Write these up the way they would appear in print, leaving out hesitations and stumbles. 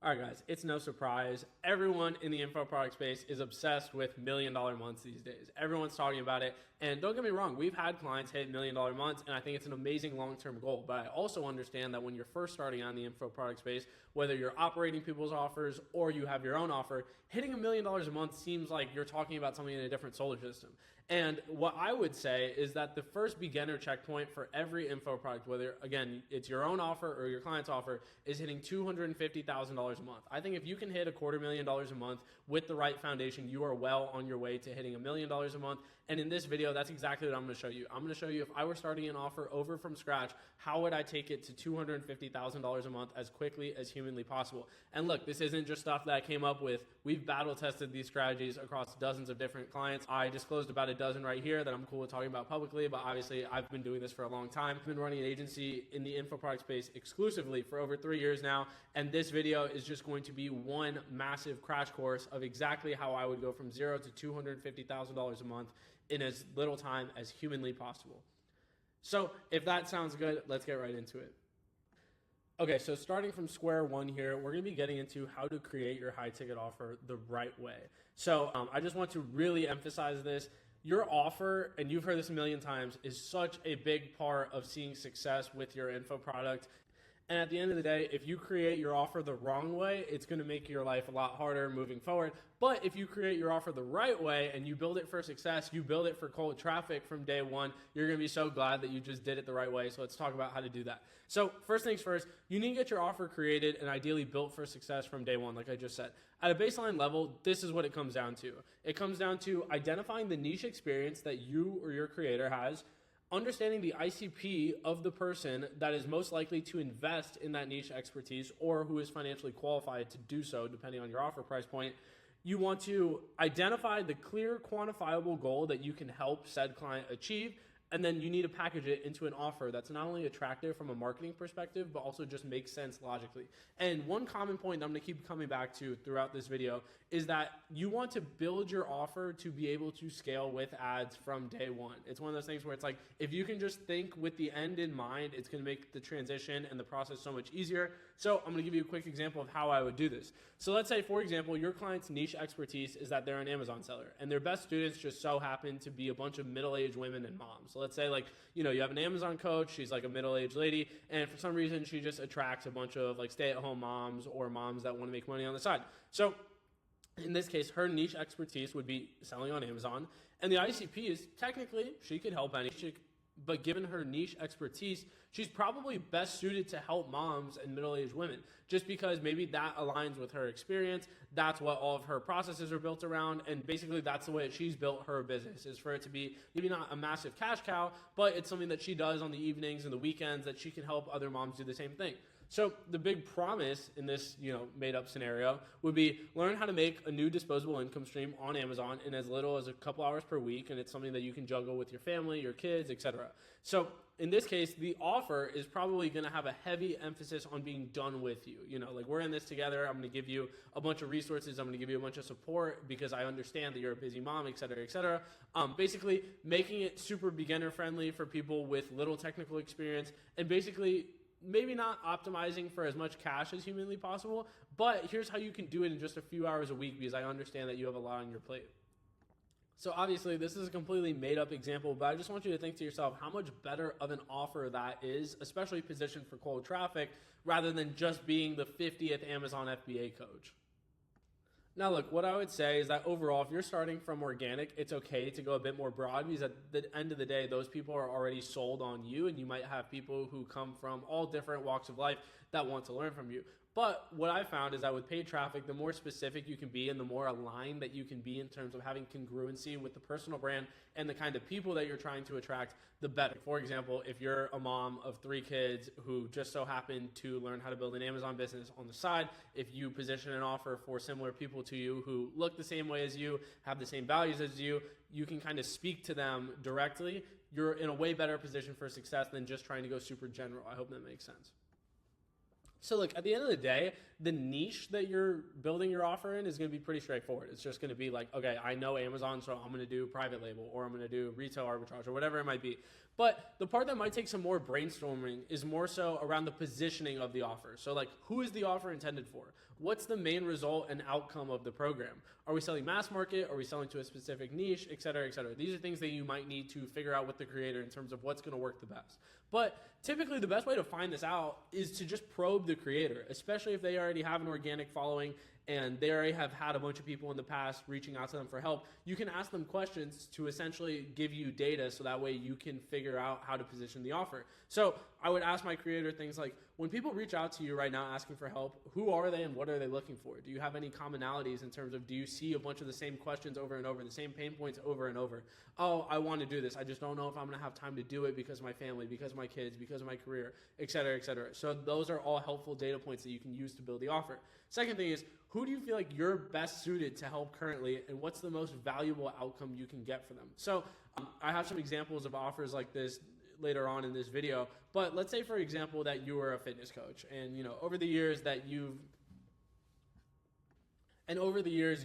All right, guys, it's no surprise. Everyone in the info product space is obsessed with $1 million months these days. Everyone's talking about it. And don't get me wrong, we've had clients hit $1 million months, and I think it's an amazing long-term goal. But I also understand that when you're first starting on the info product space, whether you're operating people's offers or you have your own offer, hitting $1 million a month seems like you're talking about something in a different solar system. And what I would say is that the first beginner checkpoint for every info product, whether, again, it's your own offer or your client's offer, is hitting $250,000 a month. I think if you can hit $250,000 a month with the right foundation, you are well on your way to hitting $1 million a month. And in this video, that's exactly what I'm going to show you. I'm going to show you if I were starting an offer over from scratch, how would I take it to $250,000 a month as quickly as humanly possible? And look, this isn't just stuff that I came up with. We've battle tested these strategies across dozens of different clients. I disclosed about a dozen right here that I'm cool with talking about publicly, but obviously I've been doing this for a long time. I've been running an agency in the info product space exclusively for over 3 years now, and this video is just going to be one massive crash course of exactly how I would go from $0 to $250,000 a month in as little time as humanly possible. So if that sounds good, let's get right into it. Okay, so starting from square one here, we're going to be getting into how to create your high ticket offer the right way. So I just want to really emphasize this. Your offer, and you've heard this a million times, is such a big part of seeing success with your info product. And at the end of the day, if you create your offer the wrong way, it's going to make your life a lot harder moving forward. But if you create your offer the right way and you build it for success, you build it for cold traffic from day one, you're going to be so glad that you just did it the right way. So let's talk about how to do that. So first things first, you need to get your offer created and ideally built for success from day one, like I just said. At a baseline level, this is what it comes down to. It comes down to identifying the niche experience that you or your creator has, understanding the ICP of the person that is most likely to invest in that niche expertise or who is financially qualified to do so, depending on your offer price point. You want to identify the clear, quantifiable goal that you can help said client achieve, and then you need to package it into an offer that's not only attractive from a marketing perspective, but also just makes sense logically. And one common point that I'm going to keep coming back to throughout this video is that you want to build your offer to be able to scale with ads from day one. It's one of those things where it's like, if you can just think with the end in mind, it's going to make the transition and the process so much easier. So I'm going to give you a quick example of how I would do this. So let's say, for example, your client's niche expertise is that they're an Amazon seller, and their best students just so happen to be a bunch of middle-aged women and moms. So let's say, like, you know, you have an Amazon coach, she's like a middle-aged lady, and for some reason she just attracts a bunch of like stay-at-home moms or moms that want to make money on the side. So in this case, her niche expertise would be selling on Amazon, and the ICP is technically she could help any, but given her niche expertise, she's probably best suited to help moms and middle-aged women, just because maybe that aligns with her experience. That's what all of her processes are built around, and basically that's the way that she's built her business, is for it to be maybe not a massive cash cow, but it's something that she does on the evenings and the weekends that she can help other moms do the same thing. So the big promise in this, made up scenario would be learn how to make a new disposable income stream on Amazon in as little as a couple hours per week. And it's something that you can juggle with your family, your kids, etc. So in this case, the offer is probably going to have a heavy emphasis on being done with you. Like, we're in this together. I'm going to give you a bunch of resources. I'm going to give you a bunch of support because I understand that you're a busy mom, etc., etc. Basically making it super beginner friendly for people with little technical experience, and basically maybe not optimizing for as much cash as humanly possible, but here's how you can do it in just a few hours a week, because I understand that you have a lot on your plate. So obviously this is a completely made up example, but I just want you to think to yourself how much better of an offer that is, especially positioned for cold traffic, rather than just being the 50th Amazon FBA coach. Now, look, what I would say is that overall, if you're starting from organic, it's okay to go a bit more broad, because at the end of the day, those people are already sold on you, and you might have people who come from all different walks of life that want to learn from you. But what I found is that with paid traffic, the more specific you can be and the more aligned that you can be in terms of having congruency with the personal brand and the kind of people that you're trying to attract, the better. For example, if you're a mom of 3 kids who just so happen to learn how to build an Amazon business on the side, if you position an offer for similar people to you who look the same way as you, have the same values as you can kind of speak to them directly. You're in a way better position for success than just trying to go super general. I hope that makes sense. So like at the end of the day, the niche that you're building your offer in is going to be pretty straightforward. It's just going to be like, okay, I know Amazon, so I'm going to do private label, or I'm going to do retail arbitrage, or whatever it might be. But the part that might take some more brainstorming is more so around the positioning of the offer. So like, who is the offer intended for? What's the main result and outcome of the program? Are we selling mass market? Are we selling to a specific niche, et cetera, et cetera? These are things that you might need to figure out with the creator in terms of what's going to work the best. But typically the best way to find this out is to just probe the creator, especially if they already have an organic following and they already have had a bunch of people in the past reaching out to them for help. You can ask them questions to essentially give you data so that way you can figure out how to position the offer. So I would ask my creator things like, when people reach out to you right now asking for help, who are they and what are they looking for? Do you have any commonalities in terms of, do you see a bunch of the same questions over and over, the same pain points over and over? Oh, I want to do this. I just don't know if I'm going to have time to do it because of my family, because of my kids, because of my career, et cetera, et cetera. So those are all helpful data points that you can use to build the offer. Second thing is, who do you feel like you're best suited to help currently, and what's the most valuable outcome you can get for them? So I have some examples of offers like this later on in this video, but let's say, for example, that you were a fitness coach, and over the years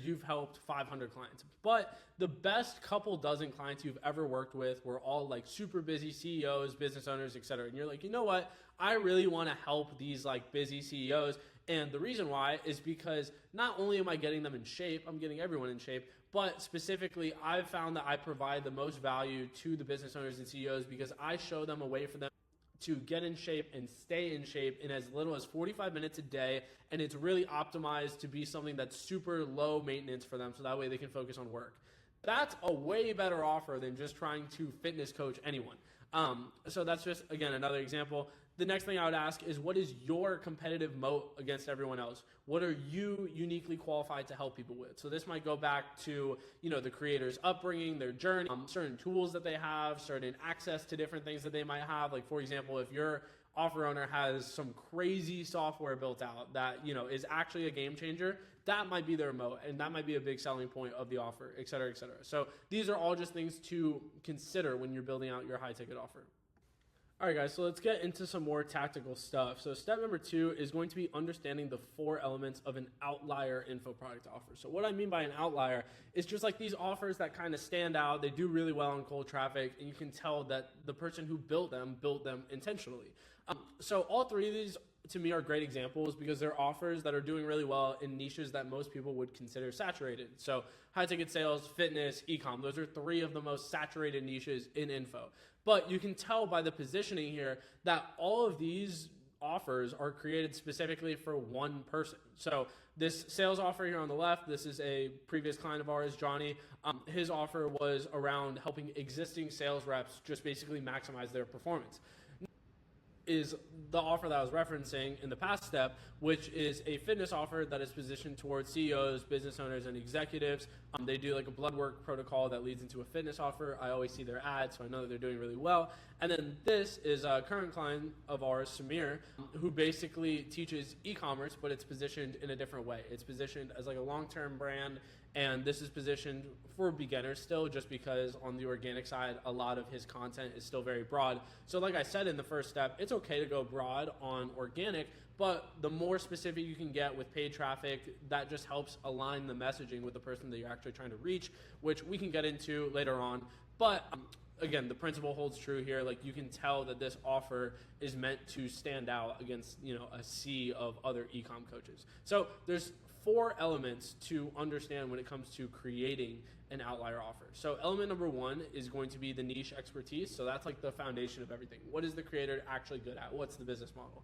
you've helped 500 clients, but the best couple dozen clients you've ever worked with were all like super busy CEOs, business owners, et cetera. And you're like, you know what? I really want to help these like busy CEOs. And the reason why is because not only am I getting them in shape, I'm getting everyone in shape, but specifically I've found that I provide the most value to the business owners and CEOs because I show them a way for them to get in shape and stay in shape in as little as 45 minutes a day. And it's really optimized to be something that's super low maintenance for them, so that way they can focus on work. That's a way better offer than just trying to fitness coach anyone. So that's just, again, another example. The next thing I would ask is, what is your competitive moat against everyone else? What are you uniquely qualified to help people with? So this might go back to, the creator's upbringing, their journey, certain tools that they have, certain access to different things that they might have. Like, for example, if your offer owner has some crazy software built out that, is actually a game changer, that might be their moat, and that might be a big selling point of the offer, et cetera, et cetera. So these are all just things to consider when you're building out your high ticket offer. All right, guys, so let's get into some more tactical stuff. So step number 2 is going to be understanding the 4 elements of an outlier info product offer. So what I mean by an outlier is just like these offers that kind of stand out. They do really well on cold traffic, and you can tell that the person who built them intentionally. So all 3 of these, to me, are great examples because they're offers that are doing really well in niches that most people would consider saturated. So high ticket sales, fitness, e-com, those are 3 of the most saturated niches in info. But you can tell by the positioning here that all of these offers are created specifically for one person. So this sales offer here on the left, this is a previous client of ours, Johnny. His offer was around helping existing sales reps just basically maximize their performance. Is the offer that I was referencing in the past step, which is a fitness offer that is positioned towards CEOs, business owners, and executives. They do like a blood work protocol that leads into a fitness offer. I always see their ads, so I know that they're doing really well. And then this is a current client of ours, Samir, who basically teaches e-commerce, but it's positioned in a different way. It's positioned as like a long-term brand, and this is positioned for beginners still, just because on the organic side, a lot of his content is still very broad. So like I said in the first step, it's okay to go broad on organic, but the more specific you can get with paid traffic, that just helps align the messaging with the person that you're actually trying to reach, which we can get into later on. But again, the principle holds true here. Like, you can tell that this offer is meant to stand out against, a sea of other e-com coaches. So there's 4 elements to understand when it comes to creating an outlier offer. So element number 1 is going to be the niche expertise. So that's like the foundation of everything. What is the creator actually good at? What's the business model?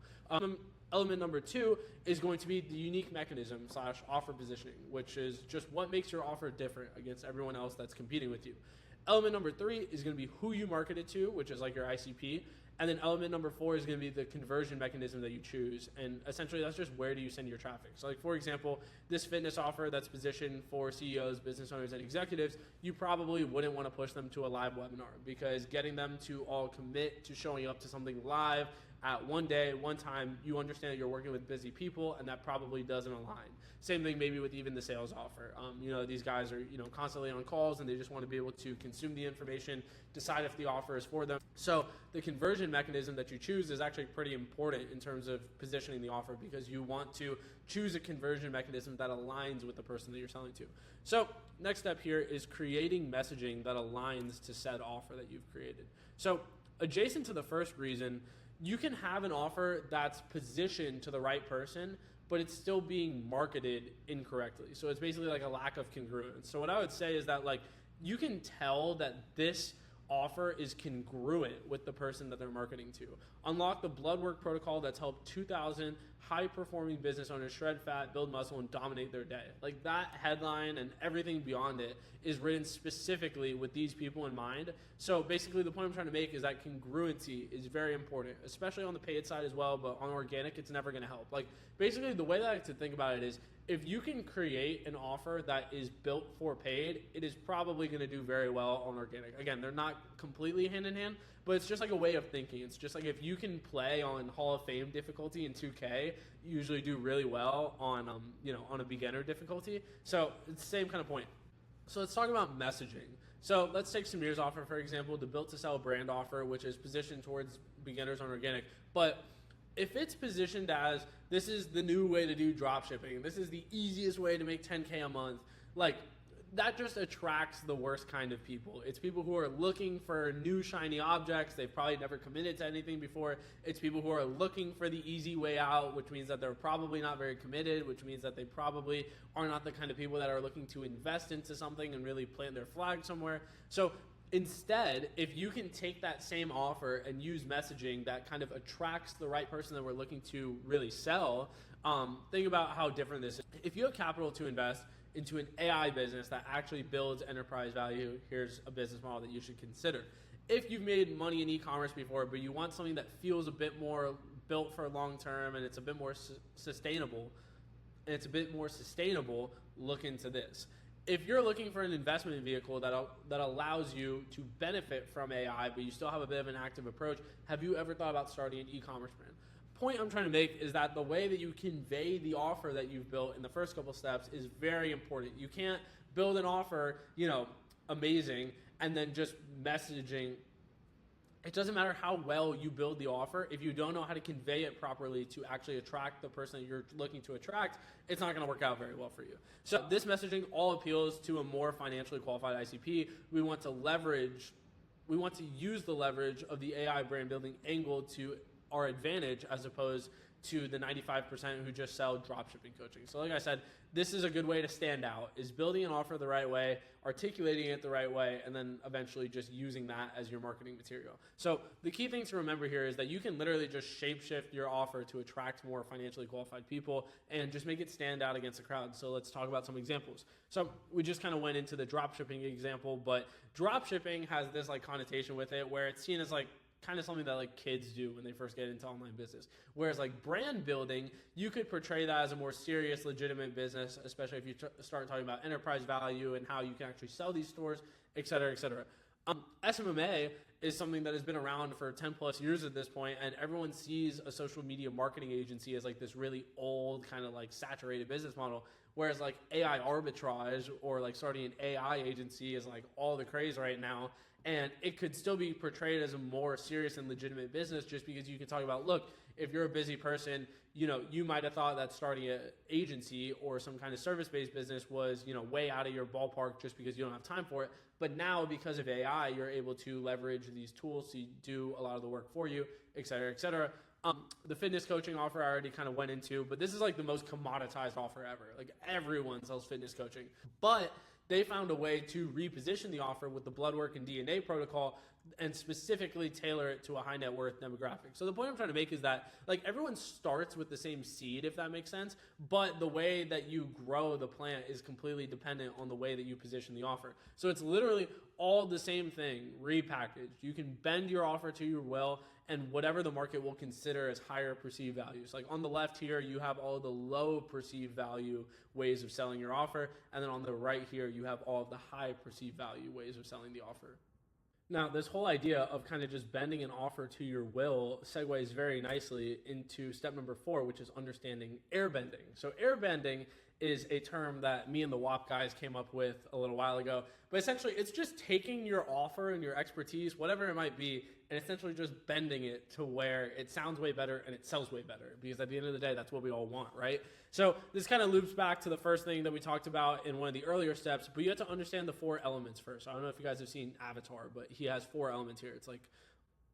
Element number 2 is going to be the unique mechanism / offer positioning, which is just what makes your offer different against everyone else that's competing with you. Element number 3 is going to be who you market it to, which is like your ICP. And then element number 4 is going to be the conversion mechanism that you choose. And essentially, that's just where do you send your traffic. So like, for example, this fitness offer that's positioned for CEOs, business owners, and executives, you probably wouldn't want to push them to a live webinar, because getting them to all commit to showing up to something live at one day, one time, you understand that you're working with busy people and that probably doesn't align. Same thing maybe with even the sales offer. These guys are, constantly on calls and they just want to be able to consume the information, decide if the offer is for them. So the conversion mechanism that you choose is actually pretty important in terms of positioning the offer, because you want to choose a conversion mechanism that aligns with the person that you're selling to. So next step here is creating messaging that aligns to said offer that you've created. So adjacent to the first reason, you can have an offer that's positioned to the right person, but it's still being marketed incorrectly. So it's basically like a lack of congruence. So what I would say is that you can tell that this offer is congruent with the person that they're marketing to. Unlock the blood work protocol that's helped 2,000 high-performing business owners shred fat, build muscle, and dominate their day. That headline and everything beyond it is written specifically with these people in mind. So basically the point I'm trying to make is that congruency is very important, especially on the paid side as well, but on organic, it's never going to help. Basically the way that I like to think about it is, if you can create an offer that is built for paid, it is probably going to do very well on organic. Again, they're not completely hand in hand, but it's just like a way of thinking. It's just like if you can play on Hall of Fame difficulty in 2K, you usually do really well on on a beginner difficulty. So it's the same kind of point. So let's talk about messaging. So let's take Samir's offer, for example, the built to sell brand offer, which is positioned towards beginners on organic. But if it's positioned as, this is the new way to do drop shipping, this is the easiest way to make 10K a month, that just attracts the worst kind of people. It's people who are looking for new shiny objects. They've probably never committed to anything before. It's people who are looking for the easy way out, which means that they're probably not very committed, which means that they probably are not the kind of people that are looking to invest into something and really plant their flag somewhere. So instead, if you can take that same offer and use messaging that kind of attracts the right person that we're looking to really sell, think about how different this is. If you have capital to invest into an AI business that actually builds enterprise value, here's a business model that you should consider. If you've made money in e-commerce before, but you want something that feels a bit more built for long term and it's a bit more sustainable, look into this. If you're looking for an investment vehicle that allows you to benefit from AI, but you still have a bit of an active approach, have you ever thought about starting an e-commerce brand? Point I'm trying to make is that the way that you convey the offer that you've built in the first couple steps is very important. You can't build an offer, amazing, and then just messaging. It doesn't matter how well you build the offer. If you don't know how to convey it properly to actually attract the person that you're looking to attract, it's not going to work out very well for you. So this messaging all appeals to a more financially qualified ICP. We want to use the leverage of the AI brand building angle to our advantage, as opposed to the 95% who just sell dropshipping coaching. So like I said, this is a good way to stand out, is building an offer the right way, articulating it the right way, and then eventually just using that as your marketing material. So the key thing to remember here is that you can literally just shapeshift your offer to attract more financially qualified people and just make it stand out against the crowd. So let's talk about some examples. So we just kind of went into the dropshipping example, but dropshipping has this connotation with it where it's seen as kind of something that kids do when they first get into online business. Whereas brand building, you could portray that as a more serious, legitimate business, especially if you start talking about enterprise value and how you can actually sell these stores, et cetera, et cetera. SMMA is something that has been around for 10 plus years at this point, and everyone sees a social media marketing agency as this really old kind of saturated business model. Whereas AI arbitrage or starting an AI agency is all the craze right now. And it could still be portrayed as a more serious and legitimate business, just because you can talk about, look, if you're a busy person, you might have thought that starting an agency or some kind of service-based business was, way out of your ballpark just because you don't have time for it. But now, because of AI, you're able to leverage these tools to do a lot of the work for you, et cetera, et cetera. The fitness coaching offer I already kind of went into, but this is the most commoditized offer ever. Everyone sells fitness coaching, but they found a way to reposition the offer with the blood work and DNA protocol and specifically tailor it to a high net worth demographic. So the point I'm trying to make is that everyone starts with the same seed, if that makes sense, but the way that you grow the plant is completely dependent on the way that you position the offer. So it's literally all the same thing repackaged. You can bend your offer to your will and whatever the market will consider as higher perceived values. On the left here, you have all the low perceived value ways of selling your offer. And then on the right here, you have all of the high perceived value ways of selling the offer. Now, this whole idea of kind of just bending an offer to your will segues very nicely into step number 4, which is understanding airbending. So, airbending is a term that me and the WAP guys came up with a little while ago. But essentially, it's just taking your offer and your expertise, whatever it might be, and essentially just bending it to where it sounds way better and it sells way better. Because at the end of the day, that's what we all want, right? So this kind of loops back to the first thing that we talked about in one of the earlier steps, but you have to understand the 4 elements first. I don't know if you guys have seen Avatar, but he has 4 elements here. It's like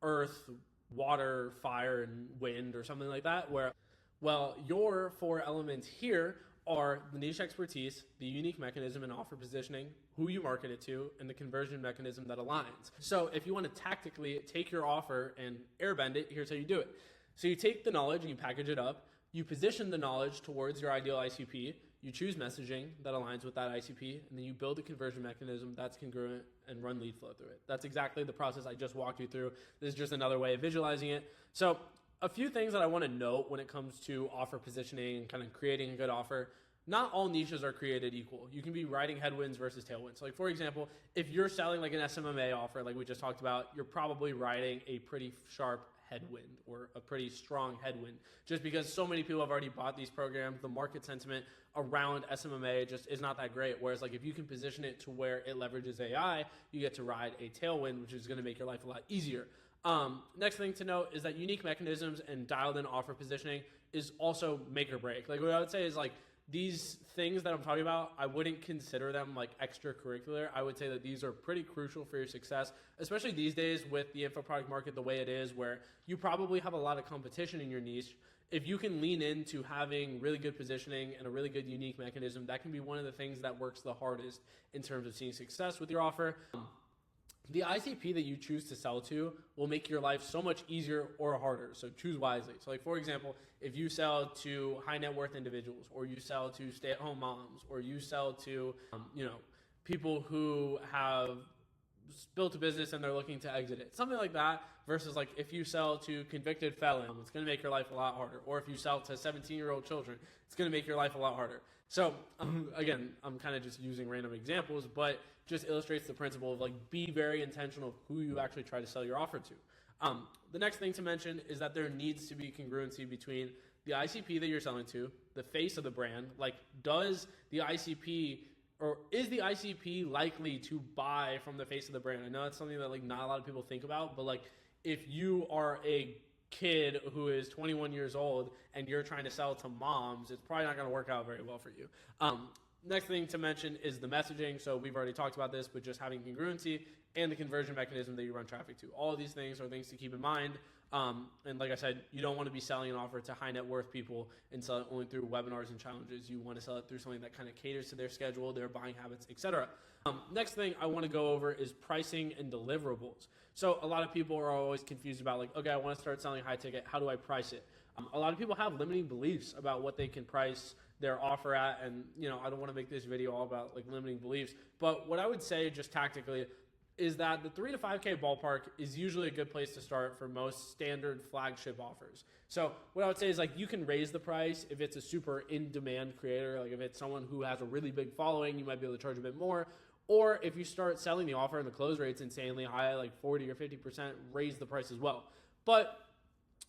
earth, water, fire, and wind or something like that, where, well, your 4 elements here are the niche expertise, the unique mechanism and offer positioning, who you market it to, and the conversion mechanism that aligns. So if you want to tactically take your offer and airbend it, here's how you do it. So you take the knowledge and you package it up, you position the knowledge towards your ideal ICP, you choose messaging that aligns with that ICP, and then you build a conversion mechanism that's congruent and run lead flow through it. That's exactly the process I just walked you through. This is just another way of visualizing it. So a few things that I want to note when it comes to offer positioning and kind of creating a good offer. Not all niches are created equal. You can be riding headwinds versus tailwinds. So like, for example, if you're selling like an SMMA offer, like we just talked about, you're probably riding a pretty sharp headwind or a pretty strong headwind, just because so many people have already bought these programs. The market sentiment around SMMA just is not that great. Whereas like if you can position it to where it leverages AI, you get to ride a tailwind, which is going to make your life a lot easier. Next thing to note is that unique mechanisms and dialed in offer positioning is also make or break. Like what I would say is like these things that I'm talking about, I wouldn't consider them like extracurricular. I would say that these are pretty crucial for your success, especially these days with the info product market the way it is, where you probably have a lot of competition in your niche. If you can lean into having really good positioning and a really good unique mechanism, that can be one of the things that works the hardest in terms of seeing success with your offer. The ICP that you choose to sell to will make your life so much easier or harder. So choose wisely. So like, for example, if you sell to high net worth individuals, or you sell to stay-at-home moms, or you sell to, people who have built a business and they're looking to exit it, something like that, versus like if you sell to convicted felons, it's going to make your life a lot harder. Or if you sell to 17-year-old children, it's going to make your life a lot harder. So again, I'm kind of just using random examples, but just illustrates the principle of like, be very intentional of who you actually try to sell your offer to. The next thing to mention is that there needs to be congruency between the ICP that you're selling to, the face of the brand. Like, does the ICP, or is the ICP likely to buy from the face of the brand? I know that's something that like not a lot of people think about, but like if you are a kid who is 21 years old and you're trying to sell to moms, it's probably not going to work out very well for you. Next thing to mention is the messaging. So we've already talked about this, but just having congruency and the conversion mechanism that you run traffic to. All of these things are things to keep in mind. And like I said, you don't want to be selling an offer to high net worth people and sell it only through webinars and challenges. You want to sell it through something that kind of caters to their schedule, their buying habits, etc. Next thing I want to go over is pricing and deliverables. So a lot of people are always confused about like, okay, I want to start selling high ticket. How do I price it? A lot of people have limiting beliefs about what they can price their offer at. And, I don't want to make this video all about like limiting beliefs, but what I would say just tactically is that the 3 to 5K ballpark is usually a good place to start for most standard flagship offers. So what I would say is like, you can raise the price if it's a super in-demand creator. Like if it's someone who has a really big following, you might be able to charge a bit more. Or if you start selling the offer and the close rate's insanely high, like 40 or 50%, raise the price as well. But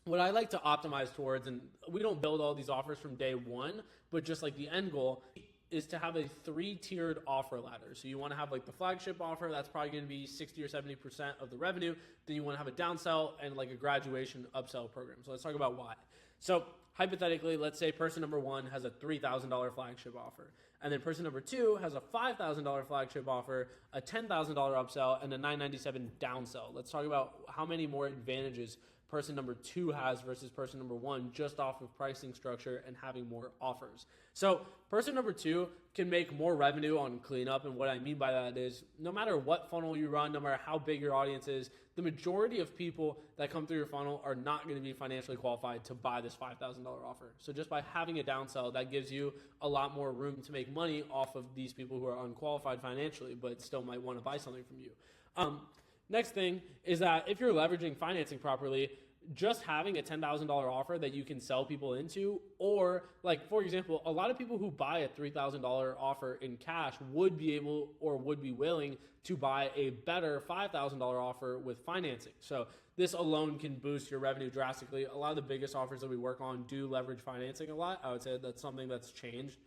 what I like to optimize towards, and we don't build all these offers from day one, but just like the end goal is to have a 3-tiered offer ladder. So you want to have like the flagship offer, that's probably going to be 60 or 70% of the revenue. Then you want to have a downsell and like a graduation upsell program. So let's talk about why. So hypothetically, let's say person number 1 has a $3,000 flagship offer. And then person number 2 has a $5,000 flagship offer, a $10,000 upsell, and a $997 downsell. Let's talk about how many more advantages person number 2 has versus person number 1 just off of pricing structure and having more offers. So person number 2 can make more revenue on cleanup. And what I mean by that is no matter what funnel you run, no matter how big your audience is, the majority of people that come through your funnel are not going to be financially qualified to buy this $5,000 offer. So just by having a downsell, that gives you a lot more room to make money off of these people who are unqualified financially, but still might want to buy something from you. Next thing is that if you're leveraging financing properly, just having a $10,000 offer that you can sell people into, or like, for example, a lot of people who buy a $3,000 offer in cash would be able or would be willing to buy a better $5,000 offer with financing. So this alone can boost your revenue drastically. A lot of the biggest offers that we work on do leverage financing a lot. I would say that's something that's changed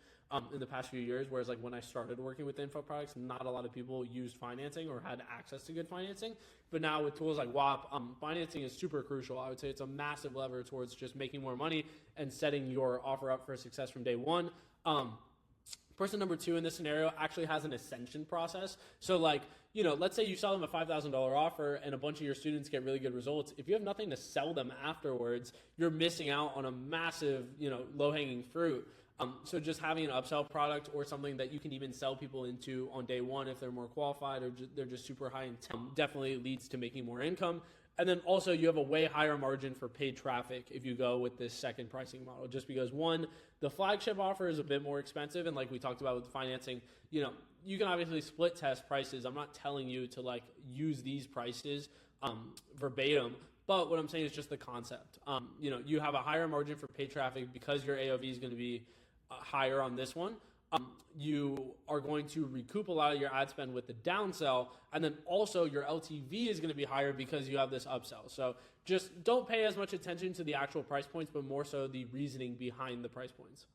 in the past few years, whereas like when I started working with info products, not a lot of people used financing or had access to good financing. But now with tools like WAP, financing is super crucial. I would say it's a massive lever towards just making more money and setting your offer up for success from day one. Person number two in this scenario actually has an ascension process. So like, you know, let's say you sell them a $5,000 offer and a bunch of your students get really good results. If you have nothing to sell them afterwards, you're missing out on a massive, you know, low-hanging fruit. So just having an upsell product or something that you can even sell people into on day one if they're more qualified or they're just super high intent definitely leads to making more income. And then also you have a way higher margin for paid traffic if you go with this second pricing model, just because one, the flagship offer is a bit more expensive. And like we talked about with financing, you know, you can obviously split test prices. I'm not telling you to like use these prices verbatim, but what I'm saying is just the concept. You know, you have a higher margin for paid traffic because your AOV is going to be higher on this one. You are going to recoup a lot of your ad spend with the downsell, and then also your LTV is going to be higher because you have this upsell. So just don't pay as much attention to the actual price points, but more so the reasoning behind the price points.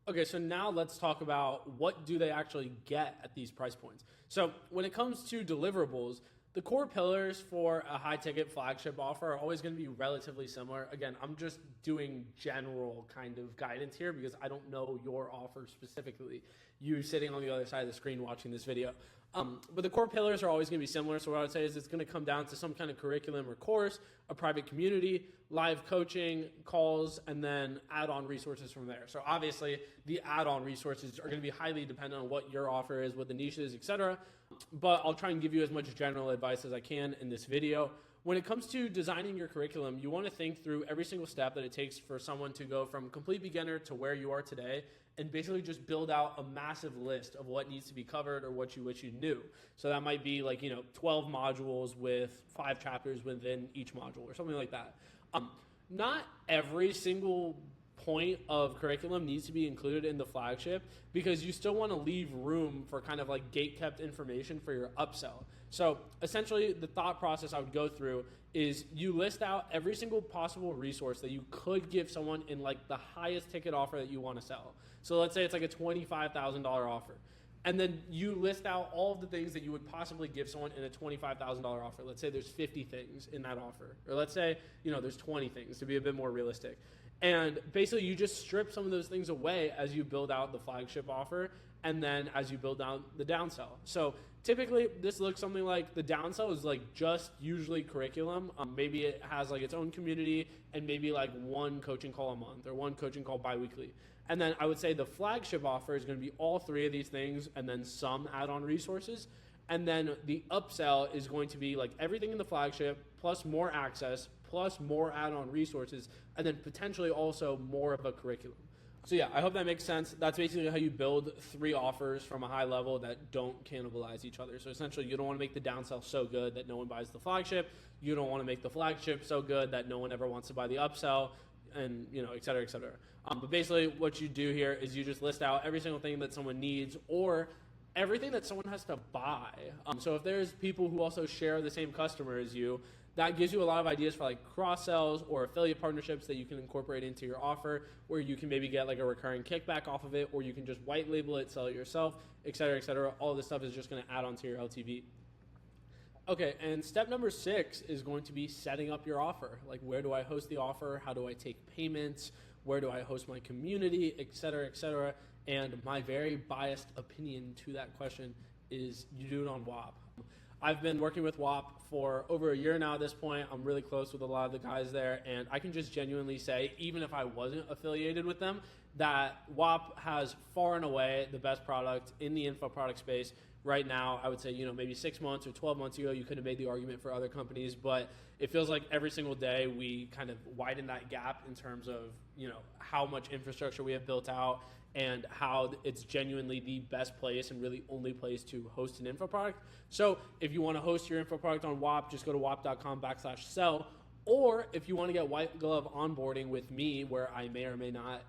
Okay, so now let's talk about what do they actually get at these price points. So when it comes to deliverables, the core pillars for a high ticket flagship offer are always going to be relatively similar. Again, I'm just doing general kind of guidance here because I don't know your offer specifically, you sitting on the other side of the screen watching this video. But the core pillars are always going to be similar. So what I would say is it's going to come down to some kind of curriculum or course, a private community, live coaching, calls, and then add-on resources from there. So obviously the add-on resources are going to be highly dependent on what your offer is, what the niche is, etc. But I'll try and give you as much general advice as I can in this video. When it comes to designing your curriculum, you want to think through every single step that it takes for someone to go from complete beginner to where you are today, and basically just build out a massive list of what needs to be covered or what you wish you knew. So that might be like, 12 modules with 5 chapters within each module or something like that. Not every single point of curriculum needs to be included in the flagship because you still want to leave room for kind of like gate-kept information for your upsell. So essentially the thought process I would go through is you list out every single possible resource that you could give someone in like the highest ticket offer that you want to sell. So let's say it's like a $25,000 offer. And then you list out all of the things that you would possibly give someone in a $25,000 offer. Let's say there's 50 things in that offer. Or let's say, there's 20 things to be a bit more realistic. And basically you just strip some of those things away as you build out the flagship offer and then as you build out the downsell. So typically this looks something like the downsell is like just usually curriculum. Maybe it has like its own community and maybe like one coaching call a month or one coaching call biweekly. And then I would say the flagship offer is going to be all 3 of these things and then some add-on resources. And then the upsell is going to be like everything in the flagship plus more access plus more add-on resources and then potentially also more of a curriculum. So yeah, I hope that makes sense. That's basically how you build 3 offers from a high level that don't cannibalize each other. So essentially you don't want to make the downsell so good that no one buys the flagship. You don't want to make the flagship so good that no one ever wants to buy the upsell, and et cetera, et cetera. But basically what you do here is you just list out every single thing that someone needs or everything that someone has to buy. So if there's people who also share the same customer as you, that gives you a lot of ideas for like cross sells or affiliate partnerships that you can incorporate into your offer, where you can maybe get like a recurring kickback off of it, or you can just white label it, sell it yourself, et cetera, et cetera. All this stuff is just going to add on to your LTV. Okay, and step number 6 is going to be setting up your offer. Like, where do I host the offer? How do I take payments? Where do I host my community, et cetera, et cetera? And my very biased opinion to that question is you do it on WAP. I've been working with WAP for over a year now at this point. I'm really close with a lot of the guys there, and I can just genuinely say, even if I wasn't affiliated with them, that WAP has far and away the best product in the info product space. Right now, I would say, maybe 6 months or 12 months ago, you could have made the argument for other companies, but it feels like every single day we kind of widen that gap in terms of, how much infrastructure we have built out and how it's genuinely the best place and really only place to host an info product. So if you want to host your info product on WAP, just go to wap.com/sell, Or if you want to get white glove onboarding with me, where I may or may not,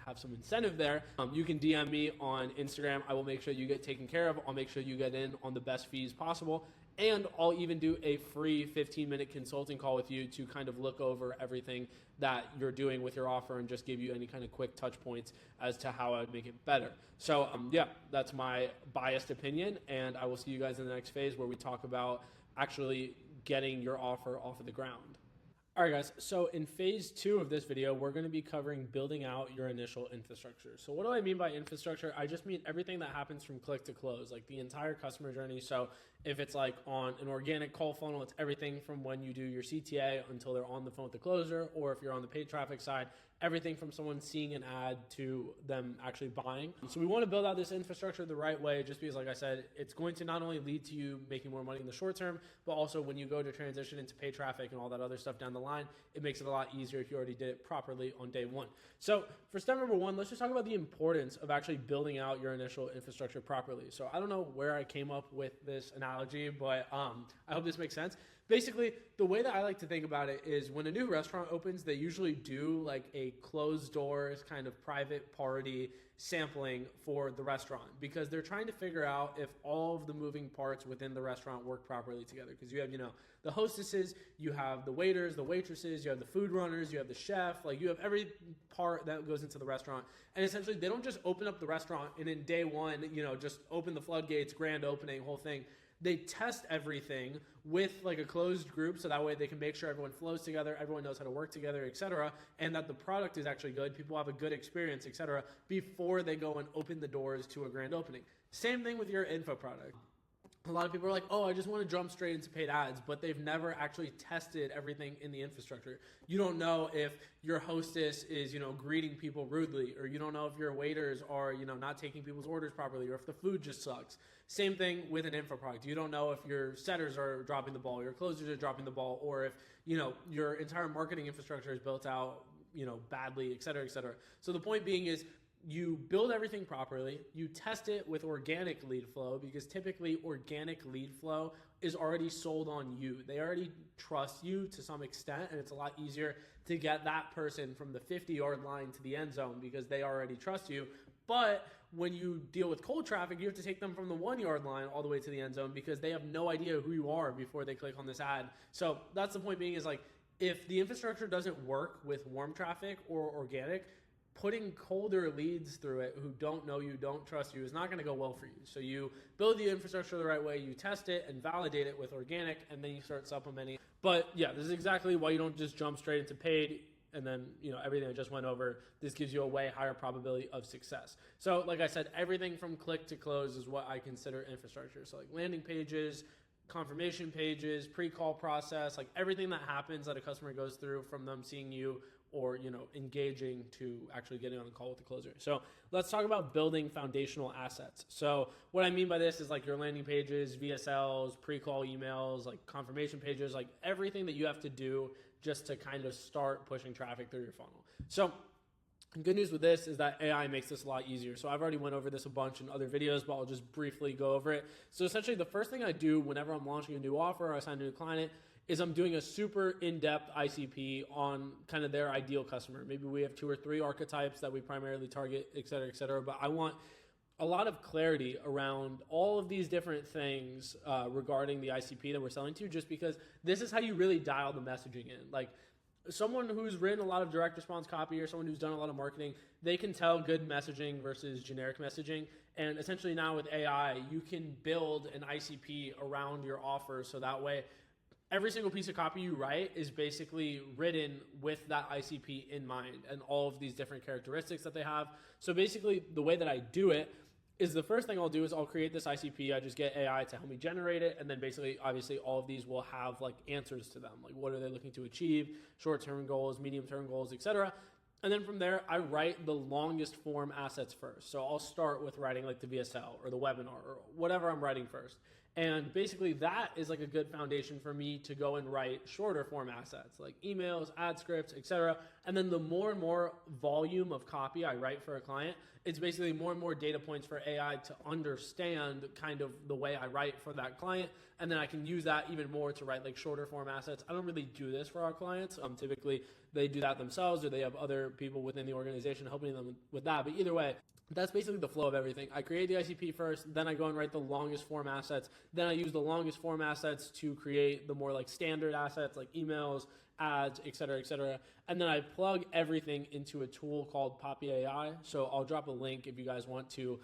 have some incentive there, you can DM me on Instagram. I will make sure you get taken care of. I'll make sure you get in on the best fees possible. And I'll even do a free 15-minute consulting call with you to kind of look over everything that you're doing with your offer and just give you any kind of quick touch points as to how I would make it better. So that's my biased opinion. And I will see you guys in the next phase where we talk about actually getting your offer off of the ground. All right, guys, so in phase 2 of this video, we're going to be covering building out your initial infrastructure. So what do I mean by infrastructure? I just mean everything that happens from click to close, like the entire customer journey. So if it's like on an organic call funnel, it's everything from when you do your CTA until they're on the phone with the closer, or if you're on the paid traffic side, everything from someone seeing an ad to them actually buying. So we want to build out this infrastructure the right way, just because, like I said, it's going to not only lead to you making more money in the short term, but also when you go to transition into paid traffic and all that other stuff down the line, it makes it a lot easier if you already did it properly on day one. So for step number 1, let's just talk about the importance of actually building out your initial infrastructure properly. So I don't know where I came up with this analogy, but I hope this makes sense. Basically, the way that I like to think about it is when a new restaurant opens, they usually do like a closed doors kind of private party sampling for the restaurant, because they're trying to figure out if all of the moving parts within the restaurant work properly together. Because you have, the hostesses, you have the waiters, the waitresses, you have the food runners, you have the chef, like you have every part that goes into the restaurant. And essentially they don't just open up the restaurant and in day one, just open the floodgates, grand opening, whole thing. They test everything with like a closed group, so that way they can make sure everyone flows together, everyone knows how to work together, etc., and that the product is actually good, people have a good experience, etc., before they go and open the doors to a grand opening. Same thing with your info product. A lot of people are like, oh, I just want to jump straight into paid ads, but they've never actually tested everything in the infrastructure. You don't know if your hostess is, greeting people rudely, or you don't know if your waiters are, not taking people's orders properly, or if the food just sucks. Same thing with an info product. You don't know if your setters are dropping the ball, your closers are dropping the ball, or if, your entire marketing infrastructure is built out, badly, et cetera, et cetera. So the point being is, you build everything properly, you test it with organic lead flow, because typically organic lead flow is already sold on you. They already trust you to some extent, and it's a lot easier to get that person from the 50-yard line to the end zone because they already trust you. But when you deal with cold traffic, you have to take them from the 1-yard line all the way to the end zone because they have no idea who you are before they click on this ad. So that's the point being, is like, if the infrastructure doesn't work with warm traffic or organic, putting colder leads through it who don't know you, don't trust you, is not going to go well for you. So you build the infrastructure the right way, you test it and validate it with organic, and then you start supplementing. But yeah, this is exactly why you don't just jump straight into paid and then, everything I just went over. This gives you a way higher probability of success. So like I said, everything from click to close is what I consider infrastructure. So like landing pages, confirmation pages, pre-call process, like everything that happens that a customer goes through from them seeing you or engaging to actually getting on a call with the closer. So let's talk about building foundational assets. So what I mean by this is like your landing pages, VSLs, pre-call emails, like confirmation pages, like everything that you have to do just to kind of start pushing traffic through your funnel. So good news with this is that AI makes this a lot easier. So I've already went over this a bunch in other videos, but I'll just briefly go over it. So essentially the first thing I do whenever I'm launching a new offer or I sign a new client is I'm doing a super in-depth ICP on kind of their ideal customer. Maybe we have 2 or 3 archetypes that we primarily target, et cetera, et cetera. But I want a lot of clarity around all of these different things regarding the ICP that we're selling to, just because this is how you really dial the messaging in. Like someone who's written a lot of direct response copy or someone who's done a lot of marketing, they can tell good messaging versus generic messaging. And essentially now with AI, you can build an ICP around your offer, so that way every single piece of copy you write is basically written with that ICP in mind and all of these different characteristics that they have. So basically the way that I do it is the first thing I'll do is I'll create this ICP. I just get AI to help me generate it. And then basically, obviously, all of these will have like answers to them. Like what are they looking to achieve, short-term goals, medium-term goals, etc. And then from there, I write the longest form assets first. So I'll start with writing like the VSL or the webinar or whatever I'm writing first. And basically that is like a good foundation for me to go and write shorter form assets like emails, ad scripts, etc. And then the more and more volume of copy I write for a client, it's basically more and more data points for AI to understand kind of the way I write for that client. And then I can use that even more to write like shorter form assets. I don't really do this for our clients. Typically they do that themselves, or they have other people within the organization helping them with that. But either way, that's basically the flow of everything. I create the ICP first, then I go and write the longest form assets. Then I use the longest form assets to create the more like standard assets like emails, ads, et cetera, and then I plug everything into a tool called Poppy AI. So I'll drop a link if you guys want to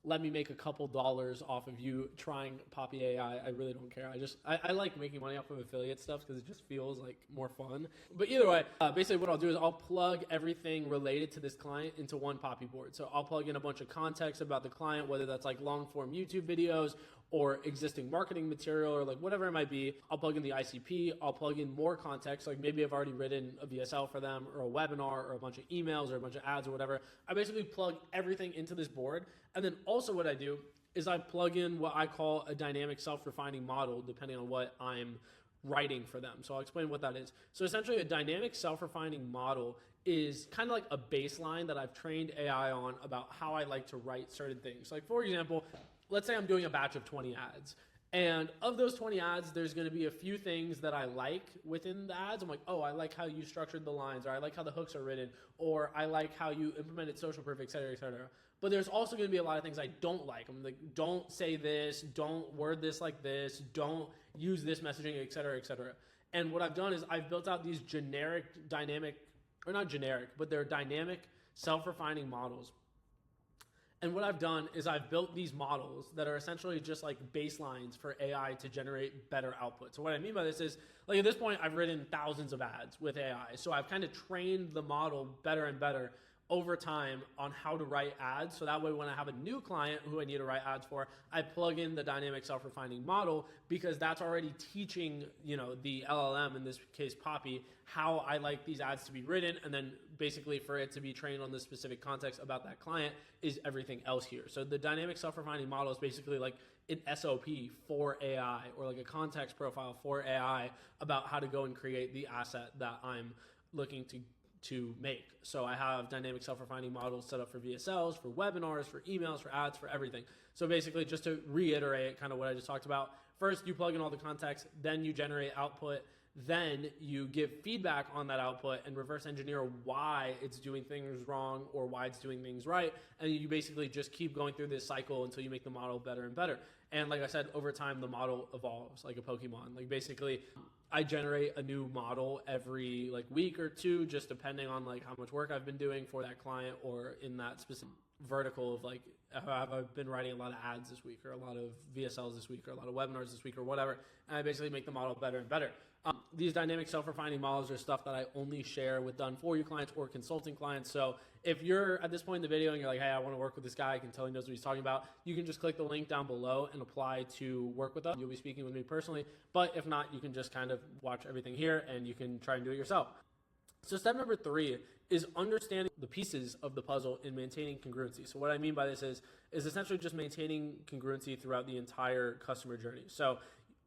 let me make a couple dollars off of you trying Poppy AI. I really don't care. I like making money off of affiliate stuff because it just feels like more fun. But either way, basically what I'll do is I'll plug everything related to this client into one Poppy board. So I'll plug in a bunch of context about the client, whether that's like long form YouTube videos or existing marketing material or like whatever it might be. I'll plug in the ICP. I'll plug in more context. Like maybe I've already written a VSL for them or a webinar or a bunch of emails or a bunch of ads or whatever. I basically plug everything into this board. And then also what I do is I plug in what I call a dynamic self-refining model depending on what I'm writing for them. So I'll explain what that is. So essentially a dynamic self-refining model is kind of like a baseline that I've trained AI on about how I like to write certain things. Like for example, let's say I'm doing a batch of 20 ads. And of those 20 ads, there's going to be a few things that I like within the ads. I'm like, oh, I like how you structured the lines, or I like how the hooks are written, or I like how you implemented social proof, et cetera, et cetera. But there's also going to be a lot of things I don't like. I'm like, don't say this, don't word this like this, don't use this messaging, et cetera, et cetera. And what I've done is I've built out these generic, dynamic, or not generic, but they're dynamic self-refining models. And what I've done is I've built these models that are essentially just like baselines for AI to generate better output. So what I mean by this is, like at this point, I've written thousands of ads with AI. So I've kind of trained the model better and better over time on how to write ads. So that way when I have a new client who I need to write ads for, I plug in the dynamic self-refining model because that's already teaching, the LLM, in this case Poppy, how I like these ads to be written. And then basically for it to be trained on the specific context about that client is everything else here. So the dynamic self-refining model is basically like an SOP for AI, or like a context profile for AI about how to go and create the asset that I'm looking to make. So I have dynamic self-refining models set up for VSLs, for webinars, for emails, for ads, for everything. So basically, just to reiterate kind of what I just talked about, first you plug in all the context, then you generate output, then you give feedback on that output and reverse engineer why it's doing things wrong or why it's doing things right. And you basically just keep going through this cycle until you make the model better and better. And like I said, over time, the model evolves like a Pokemon. Like basically, I generate a new model every like week or two, just depending on like how much work I've been doing for that client or in that specific vertical of like, have I been writing a lot of ads this week or a lot of VSLs this week or a lot of webinars this week or whatever. And I basically make the model better and better. These dynamic self-refining models are stuff that I only share with done for you clients or consulting clients. So if you're at this point in the video and you're like, hey, I want to work with this guy, I can tell he knows what he's talking about, you can just click the link down below and apply to work with us. You'll be speaking with me personally, but if not, you can just kind of watch everything here and you can try and do it yourself. So step number 3 is understanding the pieces of the puzzle in maintaining congruency. So what I mean by this is essentially just maintaining congruency throughout the entire customer journey. So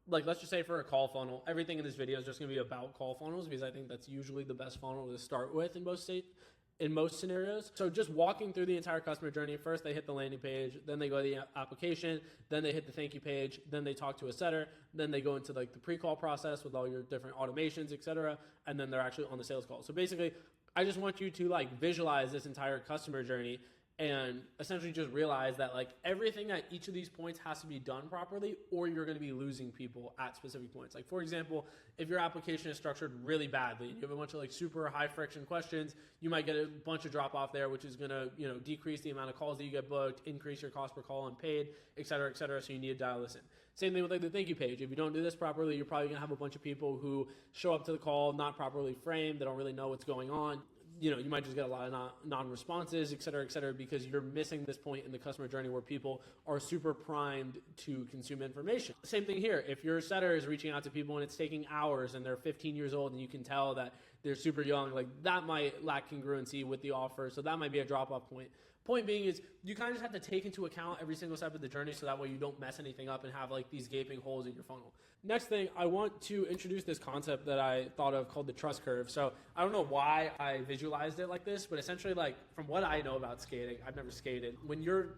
like, let's just say for a call funnel, everything in this video is just going to be about call funnels because I think that's usually the best funnel to start with in most scenarios. So just walking through the entire customer journey, first they hit the landing page, then they go to the application, then they hit the thank you page, then they talk to a setter, then they go into like the pre-call process with all your different automations, et cetera, and then they're actually on the sales call. So basically, I just want you to like visualize this entire customer journey and essentially just realize that like everything at each of these points has to be done properly or you're going to be losing people at specific points. Like for example, if your application is structured really badly and you have a bunch of like super high friction questions, you might get a bunch of drop off there, which is going to, decrease the amount of calls that you get booked, increase your cost per call unpaid, et cetera, et cetera. So you need to dial this in. Same thing with like the thank you page. If you don't do this properly, you're probably going to have a bunch of people who show up to the call not properly framed. They don't really know what's going on. You might just get a lot of non-responses, et cetera, because you're missing this point in the customer journey where people are super primed to consume information. Same thing here. If your setter is reaching out to people and it's taking hours and they're 15 years old and you can tell that they're super young, like that might lack congruency with the offer. So that might be a drop-off point. Point being is you kind of just have to take into account every single step of the journey so that way you don't mess anything up and have like these gaping holes in your funnel. Next thing, I want to introduce this concept that I thought of called the trust curve. So I don't know why I visualized it like this, but essentially like from what I know about skating, I've never skated. When you're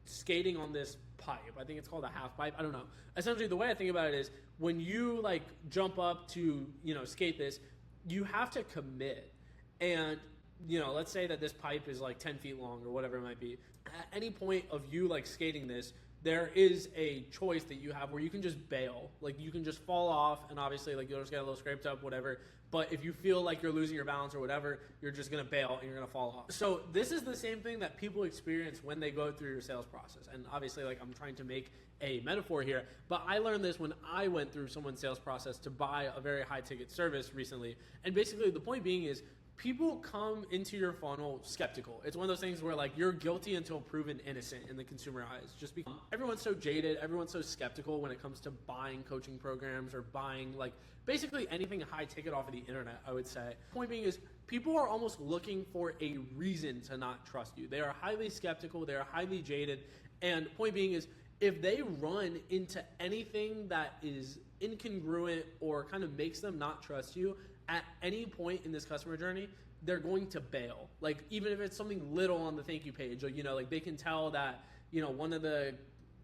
skating on this pipe, I think it's called a half pipe, I don't know. Essentially the way I think about it is when you like jump up to, skate this, you have to commit. And let's say that this pipe is like 10 feet long or whatever it might be. At any point of you like skating this, there is a choice that you have where you can just bail. Like you can just fall off and obviously like you'll just get a little scraped up, whatever. But if you feel like you're losing your balance or whatever, you're just going to bail and you're going to fall off. So this is the same thing that people experience when they go through your sales process. And obviously like I'm trying to make a metaphor here, but I learned this when I went through someone's sales process to buy a very high ticket service recently. And basically the point being is people come into your funnel skeptical. It's one of those things where like you're guilty until proven innocent in the consumer eyes. Just because everyone's so jaded, everyone's so skeptical when it comes to buying coaching programs or buying like basically anything high ticket off of the internet, I would say. Point being is people are almost looking for a reason to not trust you. They are highly skeptical, they are highly jaded, and point being is if they run into anything that is incongruent or kind of makes them not trust you, at any point in this customer journey, they're going to bail. Like even if it's something little on the thank you page, or like they can tell that one of the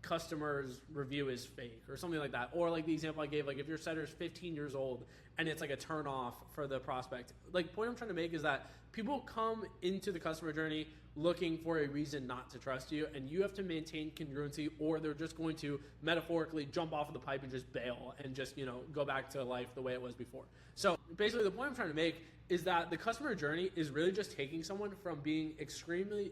customers' review is fake or something like that. Or like the example I gave, like if your setter's 15 years old and it's like a turn off for the prospect. Like point I'm trying to make is that people come into the customer journey looking for a reason not to trust you, and you have to maintain congruency or they're just going to metaphorically jump off of the pipe and just bail and just, go back to life the way it was before. So basically the point I'm trying to make is that the customer journey is really just taking someone from being extremely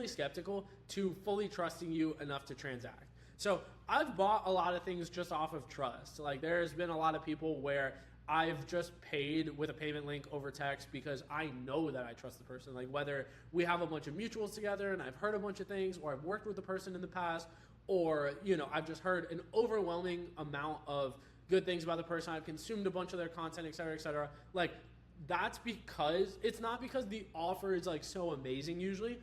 skeptical to fully trusting you enough to transact. So I've bought a lot of things just off of trust. Like there's been a lot of people where I've just paid with a payment link over text because I know that I trust the person. Like whether we have a bunch of mutuals together and I've heard a bunch of things, or I've worked with the person in the past, or, I've just heard an overwhelming amount of good things about the person. I've consumed a bunch of their content, et cetera, et cetera. Like that's because it's not because the offer is like so amazing usually.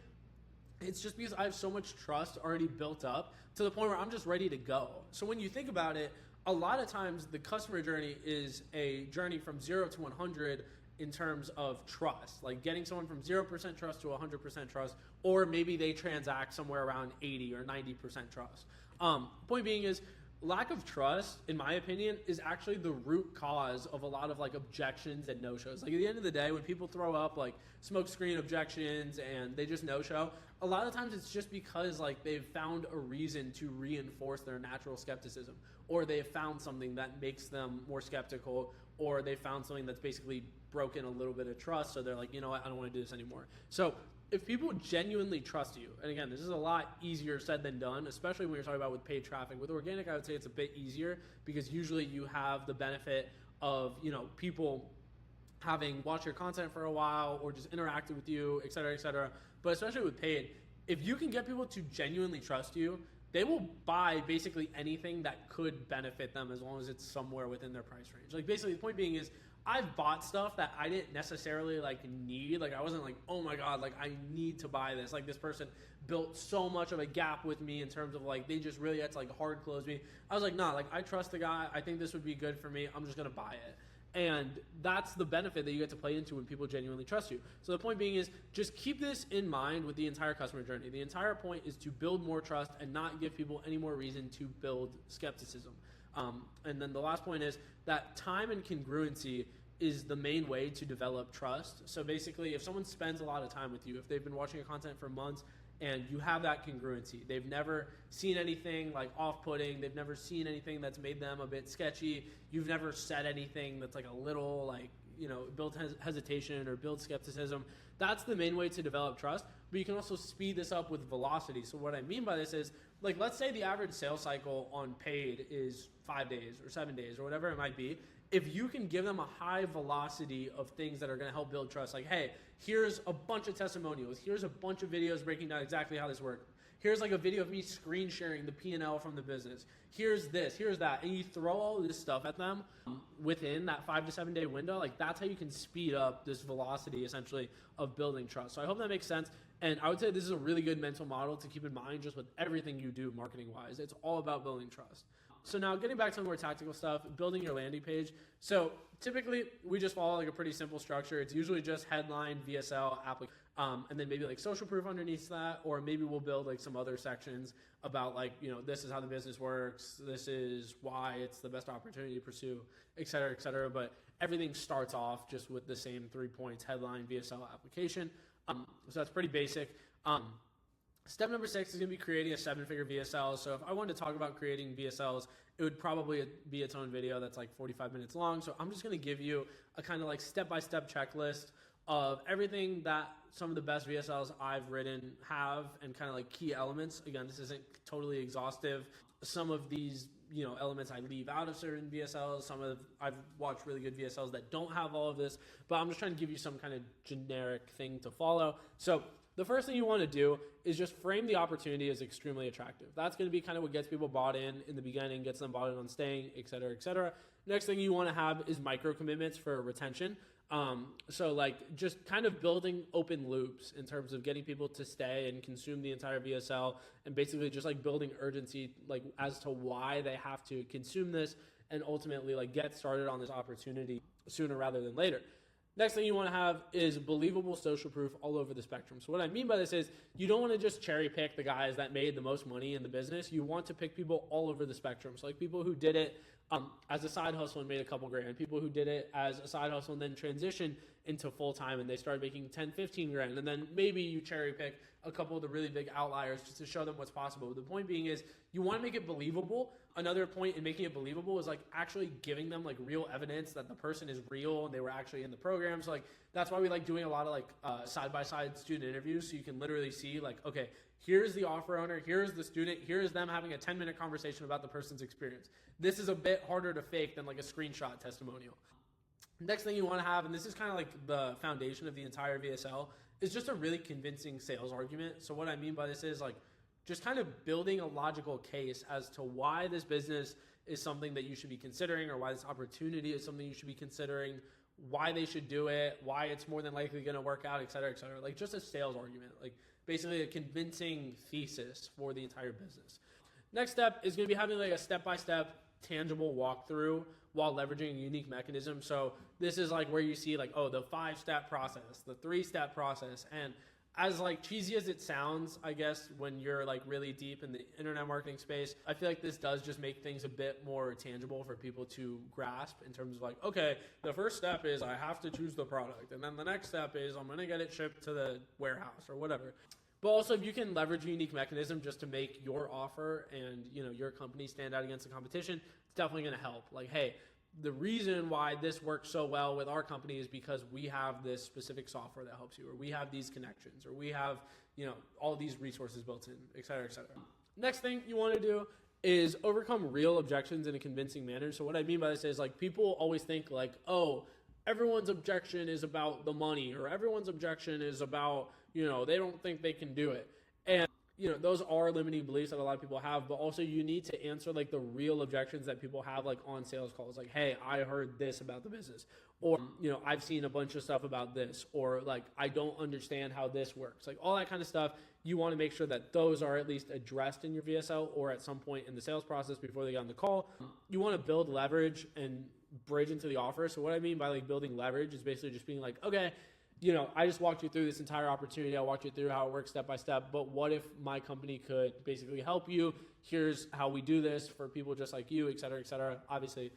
It's just because I have so much trust already built up to the point where I'm just ready to go. So when you think about it, a lot of times the customer journey is a journey from 0 to 100 in terms of trust, like getting someone from 0% trust to 100% trust, or maybe they transact somewhere around 80 or 90% trust. Point being is lack of trust, in my opinion, is actually the root cause of a lot of like objections and no-shows. Like at the end of the day, when people throw up like smoke screen objections and they just no-show, a lot of times it's just because like they've found a reason to reinforce their natural skepticism, or they've found something that makes them more skeptical, or they found something that's basically broken a little bit of trust. So they're like, you know what, I don't want to do this anymore. So if people genuinely trust you, and again, this is a lot easier said than done, especially when you're talking about with paid traffic. With organic, I would say it's a bit easier because usually you have the benefit of, people having watched your content for a while or just interacted with you, et cetera, et cetera. But especially with paid, if you can get people to genuinely trust you, they will buy basically anything that could benefit them as long as it's somewhere within their price range. Like basically the point being is I've bought stuff that I didn't necessarily like need. Like I wasn't like, oh my God, like I need to buy this. Like this person built so much of a gap with me in terms of like, they just really had to like hard close me. I was like, nah, like I trust the guy. I think this would be good for me. I'm just going to buy it. And that's the benefit that you get to play into when people genuinely trust you. So the point being is just keep this in mind with the entire customer journey. The entire point is to build more trust and not give people any more reason to build skepticism. And then the last point is that time and congruency is the main way to develop trust. So basically, if someone spends a lot of time with you, if they've been watching your content for months and you have that congruency, they've never seen anything like off-putting, they've never seen anything that's made them a bit sketchy, you've never said anything that's like a little like, build hesitation or build skepticism, that's the main way to develop trust. But you can also speed this up with velocity. So what I mean by this is, like, let's say the average sales cycle on paid is 5 days or 7 days or whatever it might be. If you can give them a high velocity of things that are going to help build trust, like, hey, here's a bunch of testimonials, here's a bunch of videos breaking down exactly how this works. Here's like a video of me screen sharing the P&L from the business. Here's this, here's that. And you throw all this stuff at them within that 5 to 7 day window. Like that's how you can speed up this velocity essentially of building trust. So I hope that makes sense. And I would say this is a really good mental model to keep in mind just with everything you do marketing wise. It's all about building trust. So now getting back to the more tactical stuff, building your landing page. So typically we just follow like a pretty simple structure. It's usually just headline, VSL, application, and then maybe like social proof underneath that, or maybe we'll build like some other sections about like, you know, this is how the business works. This is why it's the best opportunity to pursue, et cetera, et cetera. But everything starts off just with the same 3 points, headline, VSL, application. So that's pretty basic. Step number 6 is going to be creating a 7-figure VSL. So if I wanted to talk about creating VSLs, it would probably be its own video that's like 45 minutes long. So I'm just going to give you a kind of like step-by-step checklist of everything that some of the best VSLs I've written have and kind of like key elements. Again, this isn't totally exhaustive. Some of these, you know, elements I leave out of certain VSLs. I've watched really good VSLs that don't have all of this, but I'm just trying to give you some kind of generic thing to follow. So the first thing you want to do is just frame the opportunity as extremely attractive. That's going to be kind of what gets people bought in the beginning, gets them bought in on staying, et cetera, et cetera. Next thing you want to have is micro commitments for retention. So like just kind of building open loops in terms of getting people to stay and consume the entire VSL, and basically just like building urgency, like as to why they have to consume this and ultimately like get started on this opportunity sooner rather than later. Next thing you want to have is believable social proof all over the spectrum. So what I mean by this is you don't want to just cherry pick the guys that made the most money in the business. You want to pick people all over the spectrum. So like people who did it as a side hustle and made a couple grand, people who did it as a side hustle and then transitioned into full-time and they started making 10, 15 grand. And then maybe you cherry pick a couple of the really big outliers just to show them what's possible. The point being is you want to make it believable. Another point in making it believable is like actually giving them like real evidence that the person is real and they were actually in the program. So like that's why we like doing a lot of like side-by-side student interviews. So you can literally see like, okay, here's the offer owner, here's the student, here's them having a 10-minute conversation about the person's experience. This is a bit harder to fake than like a screenshot testimonial. Next thing you want to have, and this is kind of like the foundation of the entire VSL, is just a really convincing sales argument. So what I mean by this is like just kind of building a logical case as to why this business is something that you should be considering, or why this opportunity is something you should be considering, why they should do it, why it's more than likely going to work out, et cetera, et cetera. Like just a sales argument, like basically a convincing thesis for the entire business. Next step is going to be having like a step-by-step tangible walkthrough while leveraging a unique mechanism. So this is like where you see like, oh, the 5-step process, the 3-step process. And as like cheesy as it sounds, I guess, when you're like really deep in the internet marketing space, I feel like this does just make things a bit more tangible for people to grasp in terms of like, okay, the first step is I have to choose the product. And then the next step is I'm going to get it shipped to the warehouse or whatever. But also if you can leverage a unique mechanism just to make your offer and, you know, your company stand out against the competition, it's definitely going to help. Like, hey, the reason why this works so well with our company is because we have this specific software that helps you, or we have these connections, or we have, you know, all these resources built in, et cetera, et cetera. Next thing you want to do is overcome real objections in a convincing manner. So what I mean by this is like people always think like, oh, everyone's objection is about the money, or everyone's objection is about, you know, they don't think they can do it. And, you know, those are limiting beliefs that a lot of people have, but also you need to answer like the real objections that people have like on sales calls. Like, hey, I heard this about the business, or, you know, I've seen a bunch of stuff about this, or like, I don't understand how this works. Like all that kind of stuff. You want to make sure that those are at least addressed in your VSL or at some point in the sales process before they get on the call. You want to build leverage and bridge into the offer. So what I mean by like building leverage is basically just being like, okay, you know, I just walked you through this entire opportunity. I walked you through how it works step by step, but what if my company could basically help you? Here's how we do this for people just like you, et cetera, et cetera. Obviously,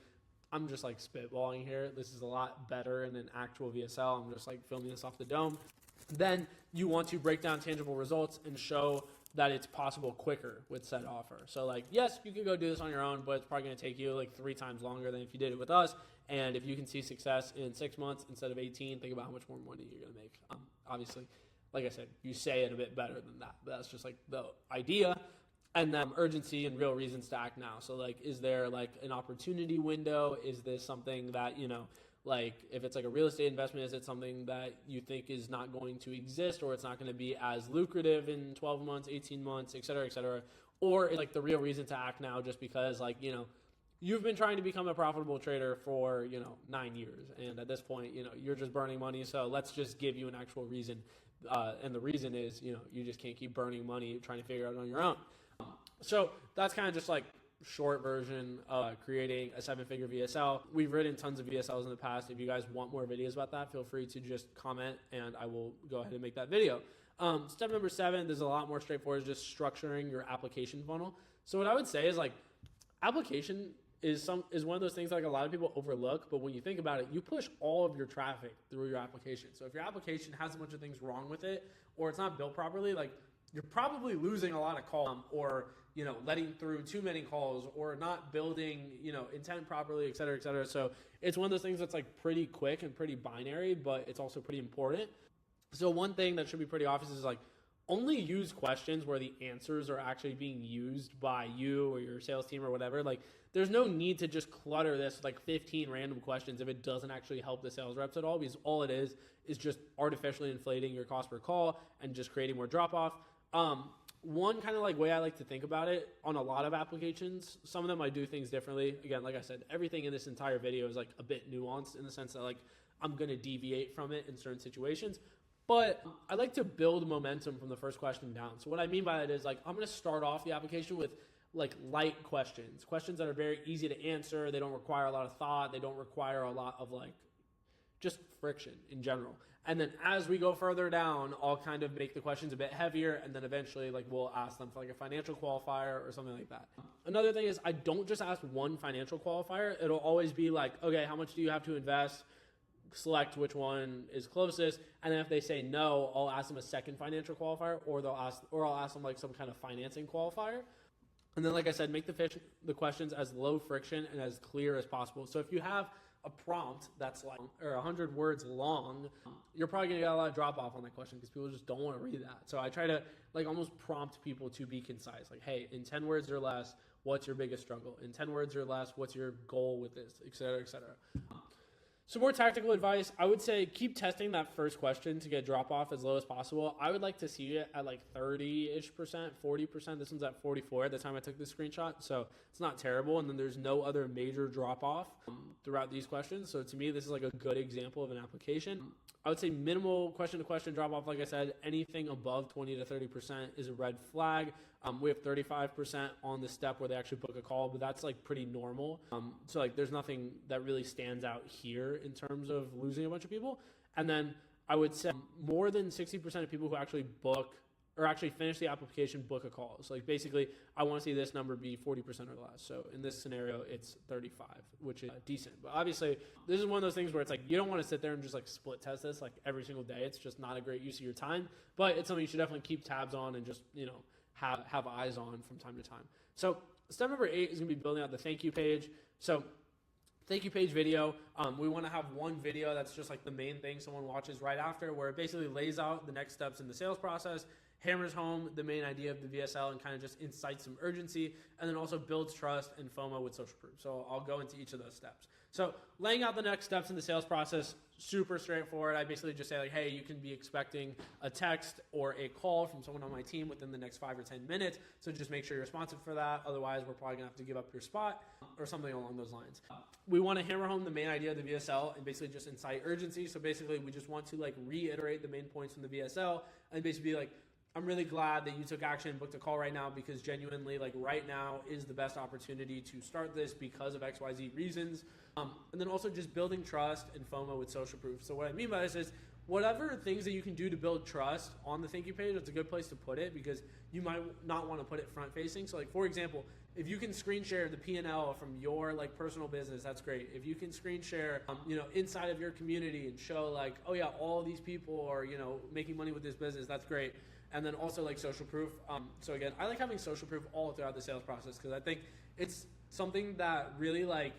I'm just like spitballing here. This is a lot better in an actual VSL. I'm just like filming this off the dome. Then you want to break down tangible results and show that it's possible quicker with said offer. So like, yes, you can go do this on your own, but it's probably going to take you like 3 times longer than if you did it with us. And if you can see success in 6 months instead of 18, think about how much more money you're going to make. Obviously, like I said, you say it a bit better than that. But that's just like the idea. And then urgency and real reasons to act now. So like, is there like an opportunity window? Is this something that, you know, Like if it's like a real estate investment, is it something that you think is not going to exist, or it's not going to be as lucrative in 12 months, 18 months, et cetera, et cetera? Or is like the real reason to act now just because like, you've been trying to become a profitable trader for, 9 years. And at this point, you're just burning money. So let's just give you an actual reason. And the reason is, you just can't keep burning money trying to figure it out on your own. So that's kind of just like short version of creating a 7-figure VSL. We've written tons of VSLs in the past. If you guys want more videos about that, feel free to just comment and I will go ahead and make that video. Step number 7, there's a lot more straightforward, is just structuring your application funnel. So what I would say is like application is one of those things like a lot of people overlook, but when you think about it, you push all of your traffic through your application. So if your application has a bunch of things wrong with it, or it's not built properly, like you're probably losing a lot of calls, or letting through too many calls, or not building intent properly, et cetera, et cetera. So it's one of those things that's like pretty quick and pretty binary, but it's also pretty important. So one thing that should be pretty obvious is like only use questions where the answers are actually being used by you or your sales team or whatever. Like there's no need to just clutter this with like 15 random questions if it doesn't actually help the sales reps at all, because all it is just artificially inflating your cost per call and just creating more drop off. One kind of like way I like to think about it on a lot of applications, some of them I do things differently. Again, like I said, everything in this entire video is like a bit nuanced in the sense that like I'm going to deviate from it in certain situations. But I like to build momentum from the first question down. So what I mean by that is like I'm going to start off the application with like light questions that are very easy to answer. They don't require a lot of thought. They don't require a lot of like just friction in general. And then as we go further down, I'll kind of make the questions a bit heavier, and then eventually like we'll ask them for like a financial qualifier or something like that. Another thing is I don't just ask one financial qualifier. It'll always be like, okay, how much do you have to invest? Select which one is closest, and then if they say no, I'll ask them a second financial qualifier, or I'll ask them like some kind of financing qualifier. And then, like I said, make the questions as low friction and as clear as possible. So if you have a prompt that's like 100 words long, you're probably gonna get a lot of drop off on that question because people just don't want to read that. So I try to like almost prompt people to be concise. Like, hey, in 10 words or less, what's your biggest struggle? In 10 words or less, what's your goal with this, et cetera, et cetera. Some more tactical advice, I would say keep testing that first question to get drop off as low as possible. I would like to see it at like 30-ish%, 40%. This one's at 44 at the time I took this screenshot, so it's not terrible. And then there's no other major drop off throughout these questions. So to me, this is like a good example of an application. I would say minimal question to question drop off. Like I said, anything above 20 to 30% is a red flag. We have 35% on the step where they actually book a call, but that's like pretty normal. So like there's nothing that really stands out here in terms of losing a bunch of people. And then I would say more than 60% of people who actually book or actually finish the application book a call. So like basically I want to see this number be 40% or less. So in this scenario, it's 35, which is decent. But obviously this is one of those things where it's like, you don't want to sit there and just like split test this like every single day. It's just not a great use of your time, but it's something you should definitely keep tabs on and just, have eyes on from time to time. So step number 8 is going to be building out the thank you page. So thank you page video. We want to have one video that's just like the main thing someone watches right after, where it basically lays out the next steps in the sales process, hammers home the main idea of the VSL, and kind of just incites some urgency, and then also builds trust and FOMO with social proof. So I'll go into each of those steps. So laying out the next steps in the sales process, super straightforward. I basically just say like, hey, you can be expecting a text or a call from someone on my team within the next 5 or 10 minutes. So just make sure you're responsive for that. Otherwise, we're probably gonna have to give up your spot or something along those lines. We want to hammer home the main idea of the VSL and basically just incite urgency. So basically, we just want to like reiterate the main points from the VSL and basically be like, I'm really glad that you took action and booked a call right now, because genuinely, like right now is the best opportunity to start this because of XYZ reasons. And then also just building trust and FOMO with social proof. So what I mean by this is whatever things that you can do to build trust on the thank you page, it's a good place to put it, because you might not want to put it front facing. So like, for example, if you can screen share the P&L from your like personal business, that's great. If you can screen share, inside of your community and show like, oh yeah, all these people are, making money with this business, that's great. And then also like social proof. So again, I like having social proof all throughout the sales process, because I think it's something that really like,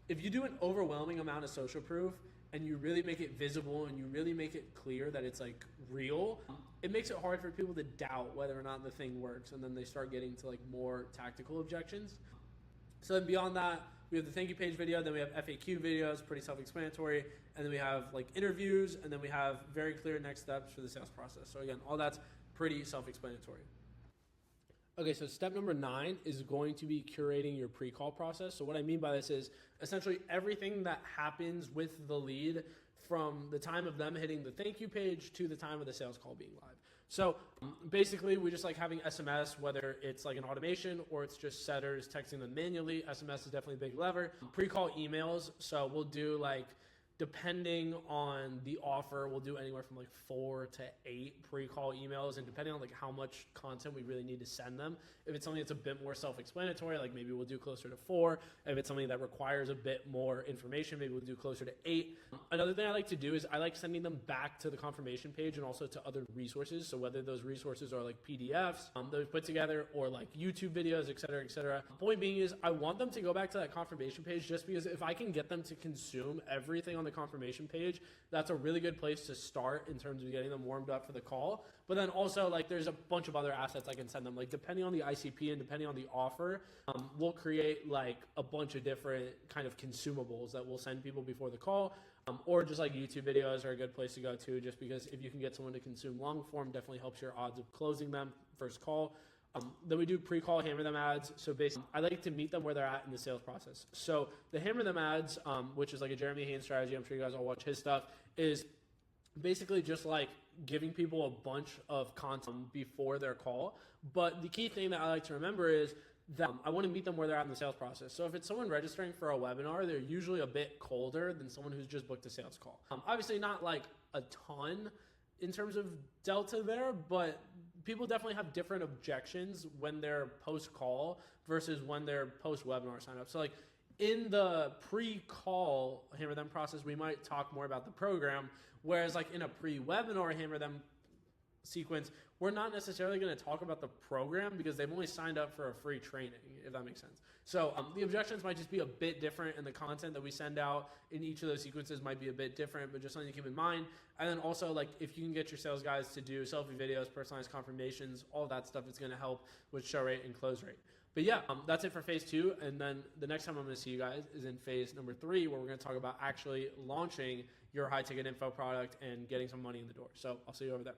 if you do an overwhelming amount of social proof and you really make it visible and you really make it clear that it's like real, it makes it hard for people to doubt whether or not the thing works. And then they start getting to like more tactical objections. So then beyond that, we have the thank you page video, then we have FAQ videos, pretty self-explanatory, and then we have like interviews, and then we have very clear next steps for the sales process. So again, all that's pretty self-explanatory. Okay, so step number 9 is going to be curating your pre-call process. So what I mean by this is essentially everything that happens with the lead from the time of them hitting the thank you page to the time of the sales call being live. So basically, we just like having SMS, whether it's like an automation or it's just setters texting them manually. SMS is definitely a big lever. Pre-call emails. So we'll do like, depending on the offer, we'll do anywhere from like 4 to 8 pre-call emails, and depending on like how much content we really need to send them. If it's something that's a bit more self-explanatory, like maybe we'll do closer to 4. If it's something that requires a bit more information, maybe we'll do closer to 8. Another thing I like to do is I like sending them back to the confirmation page and also to other resources. So whether those resources are like PDFs that we put together or like YouTube videos, et cetera, et cetera. Point being is I want them to go back to that confirmation page just because if I can get them to consume everything on the confirmation page, that's a really good place to start in terms of getting them warmed up for the call. But then also like there's a bunch of other assets I can send them, like depending on the ICP and depending on the offer, we'll create like a bunch of different kind of consumables that we'll send people before the call. Or just like YouTube videos are a good place to go to, just because if you can get someone to consume long form, definitely helps your odds of closing them first call. Then we do pre-call hammer them ads. So basically, I like to meet them where they're at in the sales process. So the hammer them ads, which is like a Jeremy Haynes strategy, I'm sure you guys all watch his stuff, is basically just like giving people a bunch of content before their call. But the key thing that I like to remember is that I want to meet them where they're at in the sales process. So if it's someone registering for a webinar, they're usually a bit colder than someone who's just booked a sales call. Obviously not like a ton in terms of delta there, but people definitely have different objections when they're post-call versus when they're post-webinar sign up. So like in the pre-call hammer them process, we might talk more about the program, whereas like in a pre-webinar hammer them sequence, we're not necessarily going to talk about the program because they've only signed up for a free training, if that makes sense. So the objections might just be a bit different, and the content that we send out in each of those sequences might be a bit different, but just something to keep in mind. And then also, like, if you can get your sales guys to do selfie videos, personalized confirmations, all that stuff is going to help with show rate and close rate. But yeah, that's it for phase 2. And then the next time I'm going to see you guys is in phase number 3, where we're going to talk about actually launching your high ticket info product and getting some money in the door. So I'll see you over there.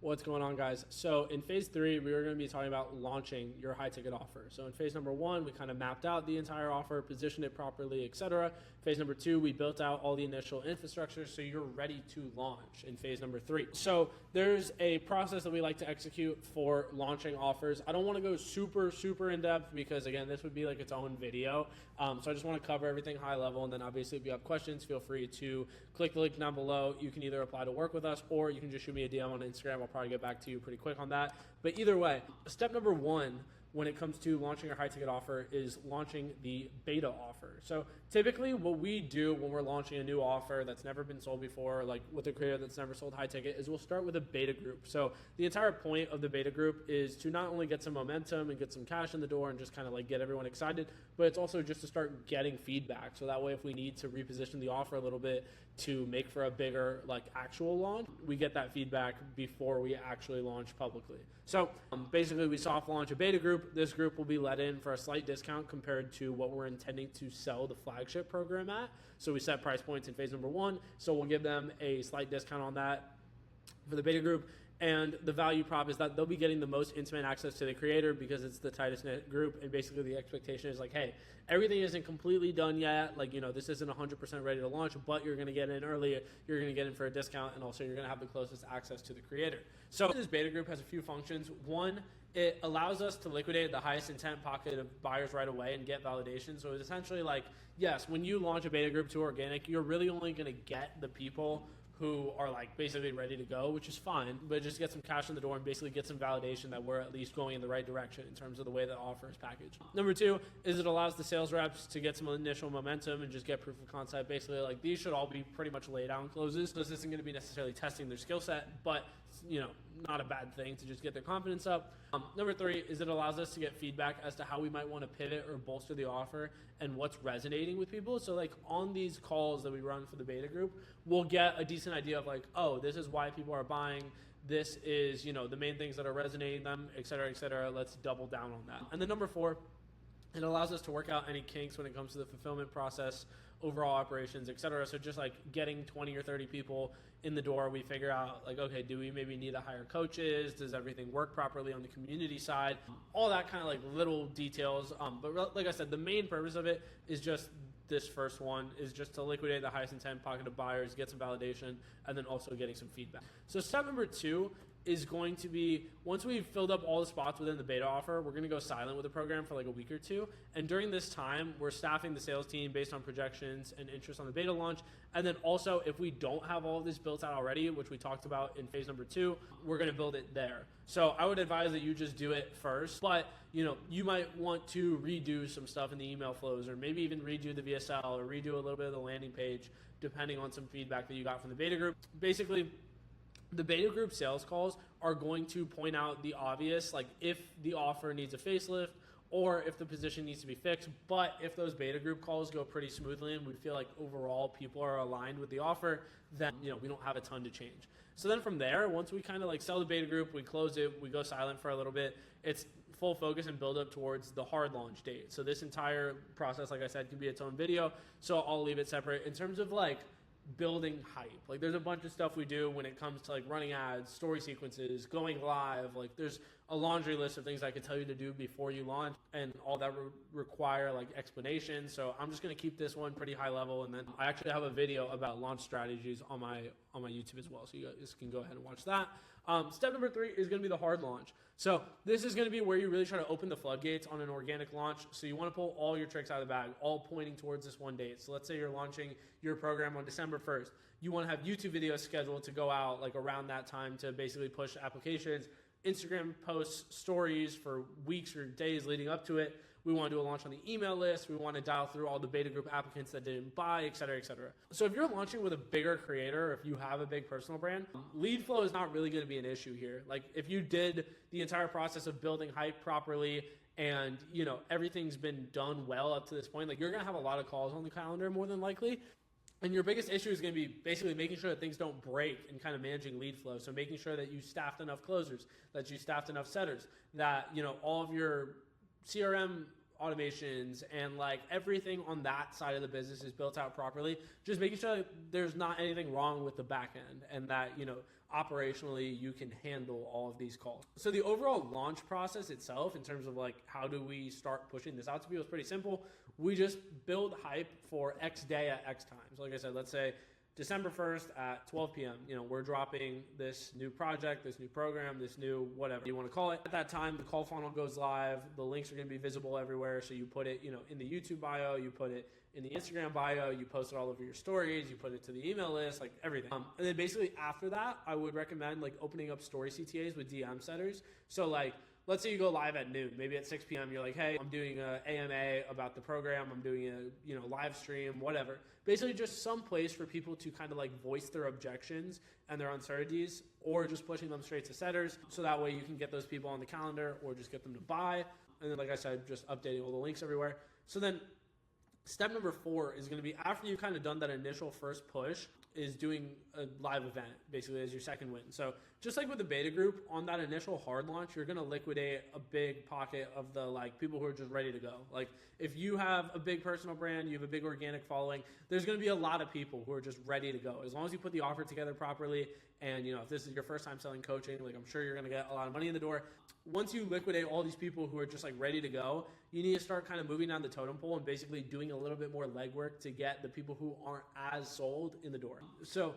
What's going on, guys? So in phase 3, we were going to be talking about launching your high ticket offer. So in phase number 1, we kind of mapped out the entire offer, positioned it properly, etc. Phase number 2, we built out all the initial infrastructure so you're ready to launch in phase number 3. So there's a process that we like to execute for launching offers. I don't want to go super in depth because again, this would be like its own video. So I just want to cover everything high level, and then obviously if you have questions, feel free to click the link down below. You can either apply to work with us or you can just shoot me a DM on Instagram. I'll probably get back to you pretty quick on that. But either way, step number 1 when it comes to launching a high ticket offer is launching the beta offer. So typically what we do when we're launching a new offer that's never been sold before, like with a creator that's never sold high ticket, is we'll start with a beta group. So the entire point of the beta group is to not only get some momentum and get some cash in the door and just kind of like get everyone excited, but it's also just to start getting feedback. So that way, if we need to reposition the offer a little bit to make for a bigger like actual launch, we get that feedback before we actually launch publicly. So basically we soft launch a beta group. This group will be let in for a slight discount compared to what we're intending to sell the flagship program at. So we set price points in phase number 1. So we'll give them a slight discount on that for the beta group. And the value prop is that they'll be getting the most intimate access to the creator because it's the tightest knit group. And basically the expectation is like, hey, everything isn't completely done yet. Like, you know, this isn't 100% ready to launch, but you're going to get in early. You're going to get in for a discount. And also you're going to have the closest access to the creator. So this beta group has a few functions. One, it allows us to liquidate the highest intent pocket of buyers right away and get validation. So it's essentially like, yes, when you launch a beta group to organic, you're really only going to get the people who are like basically ready to go, which is fine, but just get some cash in the door and basically get some validation that we're at least going in the right direction in terms of the way the offer is packaged. Number 2 is it allows the sales reps to get some initial momentum and just get proof of concept. Basically, like these should all be pretty much lay down closes. So this isn't going to be necessarily testing their skill set, but you know, not a bad thing to just get their confidence up. Number 3 is it allows us to get feedback as to how we might want to pivot or bolster the offer and what's resonating with people. So like on these calls that we run for the beta group, we'll get a decent idea of like, oh, this is why people are buying. This is, you know, the main things that are resonating them, et cetera, et cetera. Let's double down on that. And then number 4 It allows us to work out any kinks when it comes to the fulfillment process, overall operations, et cetera. So just like getting 20 or 30 people in the door, we figure out like, okay, do we maybe need to hire coaches? Does everything work properly on the community side? All that kind of like little details. But like I said, the main purpose of it is just this first one is just to liquidate the highest intent pocket of buyers, get some validation, and then also getting some feedback. So step number 2 is going to be, once we've filled up all the spots within the beta offer, we're going to go silent with the program for like a week or 2. And during this time, we're staffing the sales team based on projections and interest on the beta launch. And then also, if we don't have all of this built out already, which we talked about in phase number 2, we're going to build it there. So I would advise that you just do it first, but you might want to redo some stuff in the email flows, or maybe even redo the VSL, or redo a little bit of the landing page, depending on some feedback that you got from the beta group. Basically, the beta group sales calls are going to point out the obvious, like if the offer needs a facelift or if the position needs to be fixed. But if those beta group calls go pretty smoothly and we feel like overall people are aligned with the offer, then we don't have a ton to change. So then from there, once we kind of like sell the beta group, we close it, we go silent for a little bit, it's full focus and build up towards the hard launch date. So this entire process, like I said, can be its own video. So I'll leave it separate. In terms of like building hype, like there's a bunch of stuff we do when it comes to like running ads, story sequences, going live. Like there's a laundry list of things I could tell you to do before you launch, and all that require like explanation. So I'm just going to keep this one pretty high level, and then I actually have a video about launch strategies on my YouTube as well, so you guys can go ahead and watch that. Step number 3 is going to be the hard launch. So this is going to be where you really try to open the floodgates on an organic launch. So you want to pull all your tricks out of the bag, all pointing towards this one date. So let's say you're launching your program on December 1st. You want to have YouTube videos scheduled to go out like around that time to basically push applications, Instagram posts, stories for weeks or days leading up to it. We want to do a launch on the email list. We want to dial through all the beta group applicants that didn't buy, et cetera, et cetera. So if you're launching with a bigger creator, or if you have a big personal brand, lead flow is not really going to be an issue here. Like if you did the entire process of building hype properly and everything's been done well up to this point, like you're going to have a lot of calls on the calendar more than likely. And your biggest issue is going to be basically making sure that things don't break and kind of managing lead flow. So making sure that you staffed enough closers, that you staffed enough setters, that all of your CRM automations and like everything on that side of the business is built out properly. Just making sure that there's not anything wrong with the back end, and that operationally you can handle all of these calls. So the overall launch process itself, in terms of like how do we start pushing this out to people, is pretty simple. We just build hype for X day at X time. So like I said, let's say December 1st at 12 p.m., we're dropping this new project, this new program, this new whatever you want to call it. At that time, the call funnel goes live. The links are going to be visible everywhere. So you put it, in the YouTube bio, you put it in the Instagram bio, you post it all over your stories, you put it to the email list, like everything. And then basically after that, I would recommend like opening up story CTAs with DM setters. So like, let's say you go live at noon, maybe at 6 p.m. You're like, hey, I'm doing a AMA about the program. I'm doing a live stream, whatever. Basically just some place for people to kind of like voice their objections and their uncertainties, or just pushing them straight to setters. So that way you can get those people on the calendar or just get them to buy. And then, like I said, just updating all the links everywhere. So then step number 4 is going to be, after you've kind of done that initial first push, is doing a live event basically as your second win. So just like with the beta group, on that initial hard launch, you're going to liquidate a big pocket of the like people who are just ready to go. Like if you have a big personal brand, you have a big organic following, there's going to be a lot of people who are just ready to go. As long as you put the offer together properly, and if this is your first time selling coaching, like I'm sure you're going to get a lot of money in the door. Once you liquidate all these people who are just like ready to go, you need to start kind of moving down the totem pole and basically doing a little bit more legwork to get the people who aren't as sold in the door. So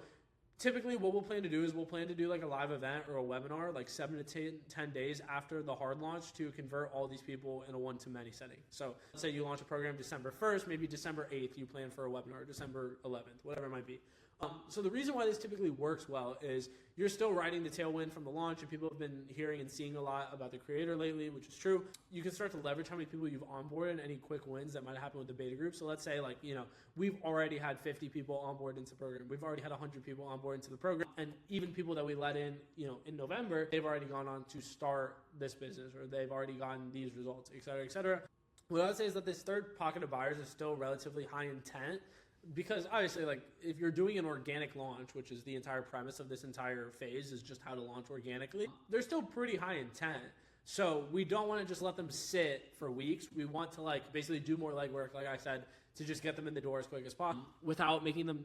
typically what we'll plan to do is we'll plan to do like a live event or a webinar like 7 to 10 days after the hard launch to convert all these people in a one-to-many setting. So let's say you launch a program December 1st, maybe December 8th you plan for a webinar, December 11th, whatever it might be. So the reason why this typically works well is you're still riding the tailwind from the launch, and people have been hearing and seeing a lot about the creator lately, which is true. You can start to leverage how many people you've onboarded and any quick wins that might happen with the beta group. So let's say like, we've already had 50 people onboard into the program. We've already had 100 people onboard into the program. And even people that we let in, in November, they've already gone on to start this business, or they've already gotten these results, et cetera, et cetera. What I would say is that this third pocket of buyers is still relatively high intent. Because obviously, like, if you're doing an organic launch, which is the entire premise of this entire phase, is just how to launch organically, they're still pretty high intent. So we don't want to just let them sit for weeks. We want to like basically do more legwork, like I said, to just get them in the door as quick as possible without making them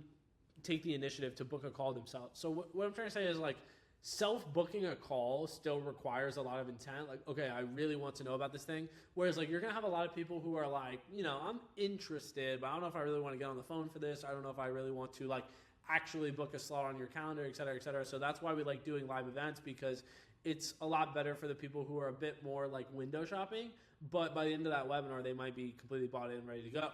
take the initiative to book a call themselves. So what I'm trying to say is like self-booking a call still requires a lot of intent. Like, okay, I really want to know about this thing. Whereas like you're going to have a lot of people who are like, you know, I'm interested, but I don't know if I really want to get on the phone for this. I don't know if I really want to like actually book a slot on your calendar, et cetera, et cetera. So that's why we like doing live events, because it's a lot better for the people who are a bit more like window shopping, but by the end of that webinar, they might be completely bought in and ready to go.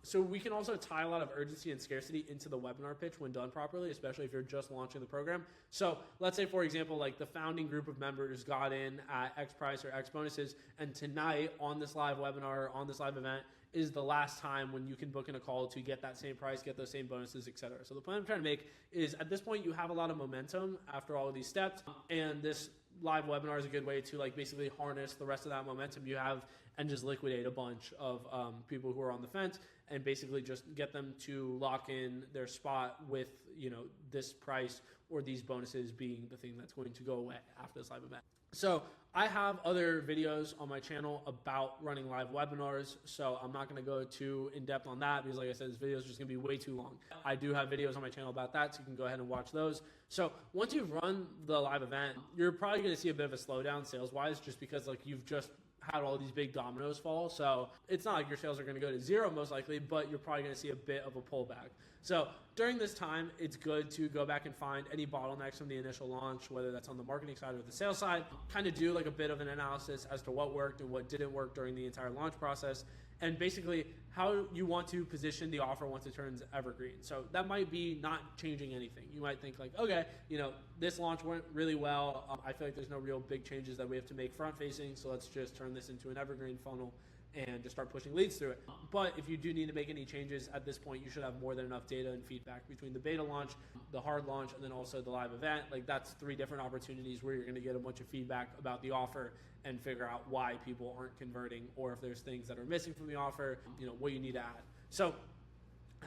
So we can also tie a lot of urgency and scarcity into the webinar pitch when done properly, especially if you're just launching the program. So let's say, for example, like the founding group of members got in at X price or X bonuses, and tonight on this live webinar, on this live event, is the last time when you can book in a call to get that same price, get those same bonuses, et cetera. So the point I'm trying to make is at this point, you have a lot of momentum after all of these steps, and this live webinar is a good way to like basically harness the rest of that momentum you have and just liquidate a bunch of people who are on the fence and basically just get them to lock in their spot with, you know, this price or these bonuses being the thing that's going to go away after this live event. So I have other videos on my channel about running live webinars, so I'm not going to go too in depth on that because like I said, this video is just going to be way too long. I do have videos on my channel about that, so you can go ahead and watch those. So once you've run the live event, you're probably going to see a bit of a slowdown sales-wise just because like you've just had all these big dominoes fall. So it's not like your sales are going to go to zero most likely, but you're probably going to see a bit of a pullback. So during this time, it's good to go back and find any bottlenecks from the initial launch, whether that's on the marketing side or the sales side, kind of do like a bit of an analysis as to what worked and what didn't work during the entire launch process, and basically how you want to position the offer once it turns evergreen. So that might be not changing anything. You might think like, okay, you know, this launch went really well. I feel like there's no real big changes that we have to make front facing. So let's just turn this into an evergreen funnel and just start pushing leads through it. But if you do need to make any changes at this point, you should have more than enough data and feedback between the beta launch, the hard launch, and then also the live event. Like that's 3 different opportunities where you're going to get a bunch of feedback about the offer and figure out why people aren't converting, or if there's things that are missing from the offer, you know, what you need to add. So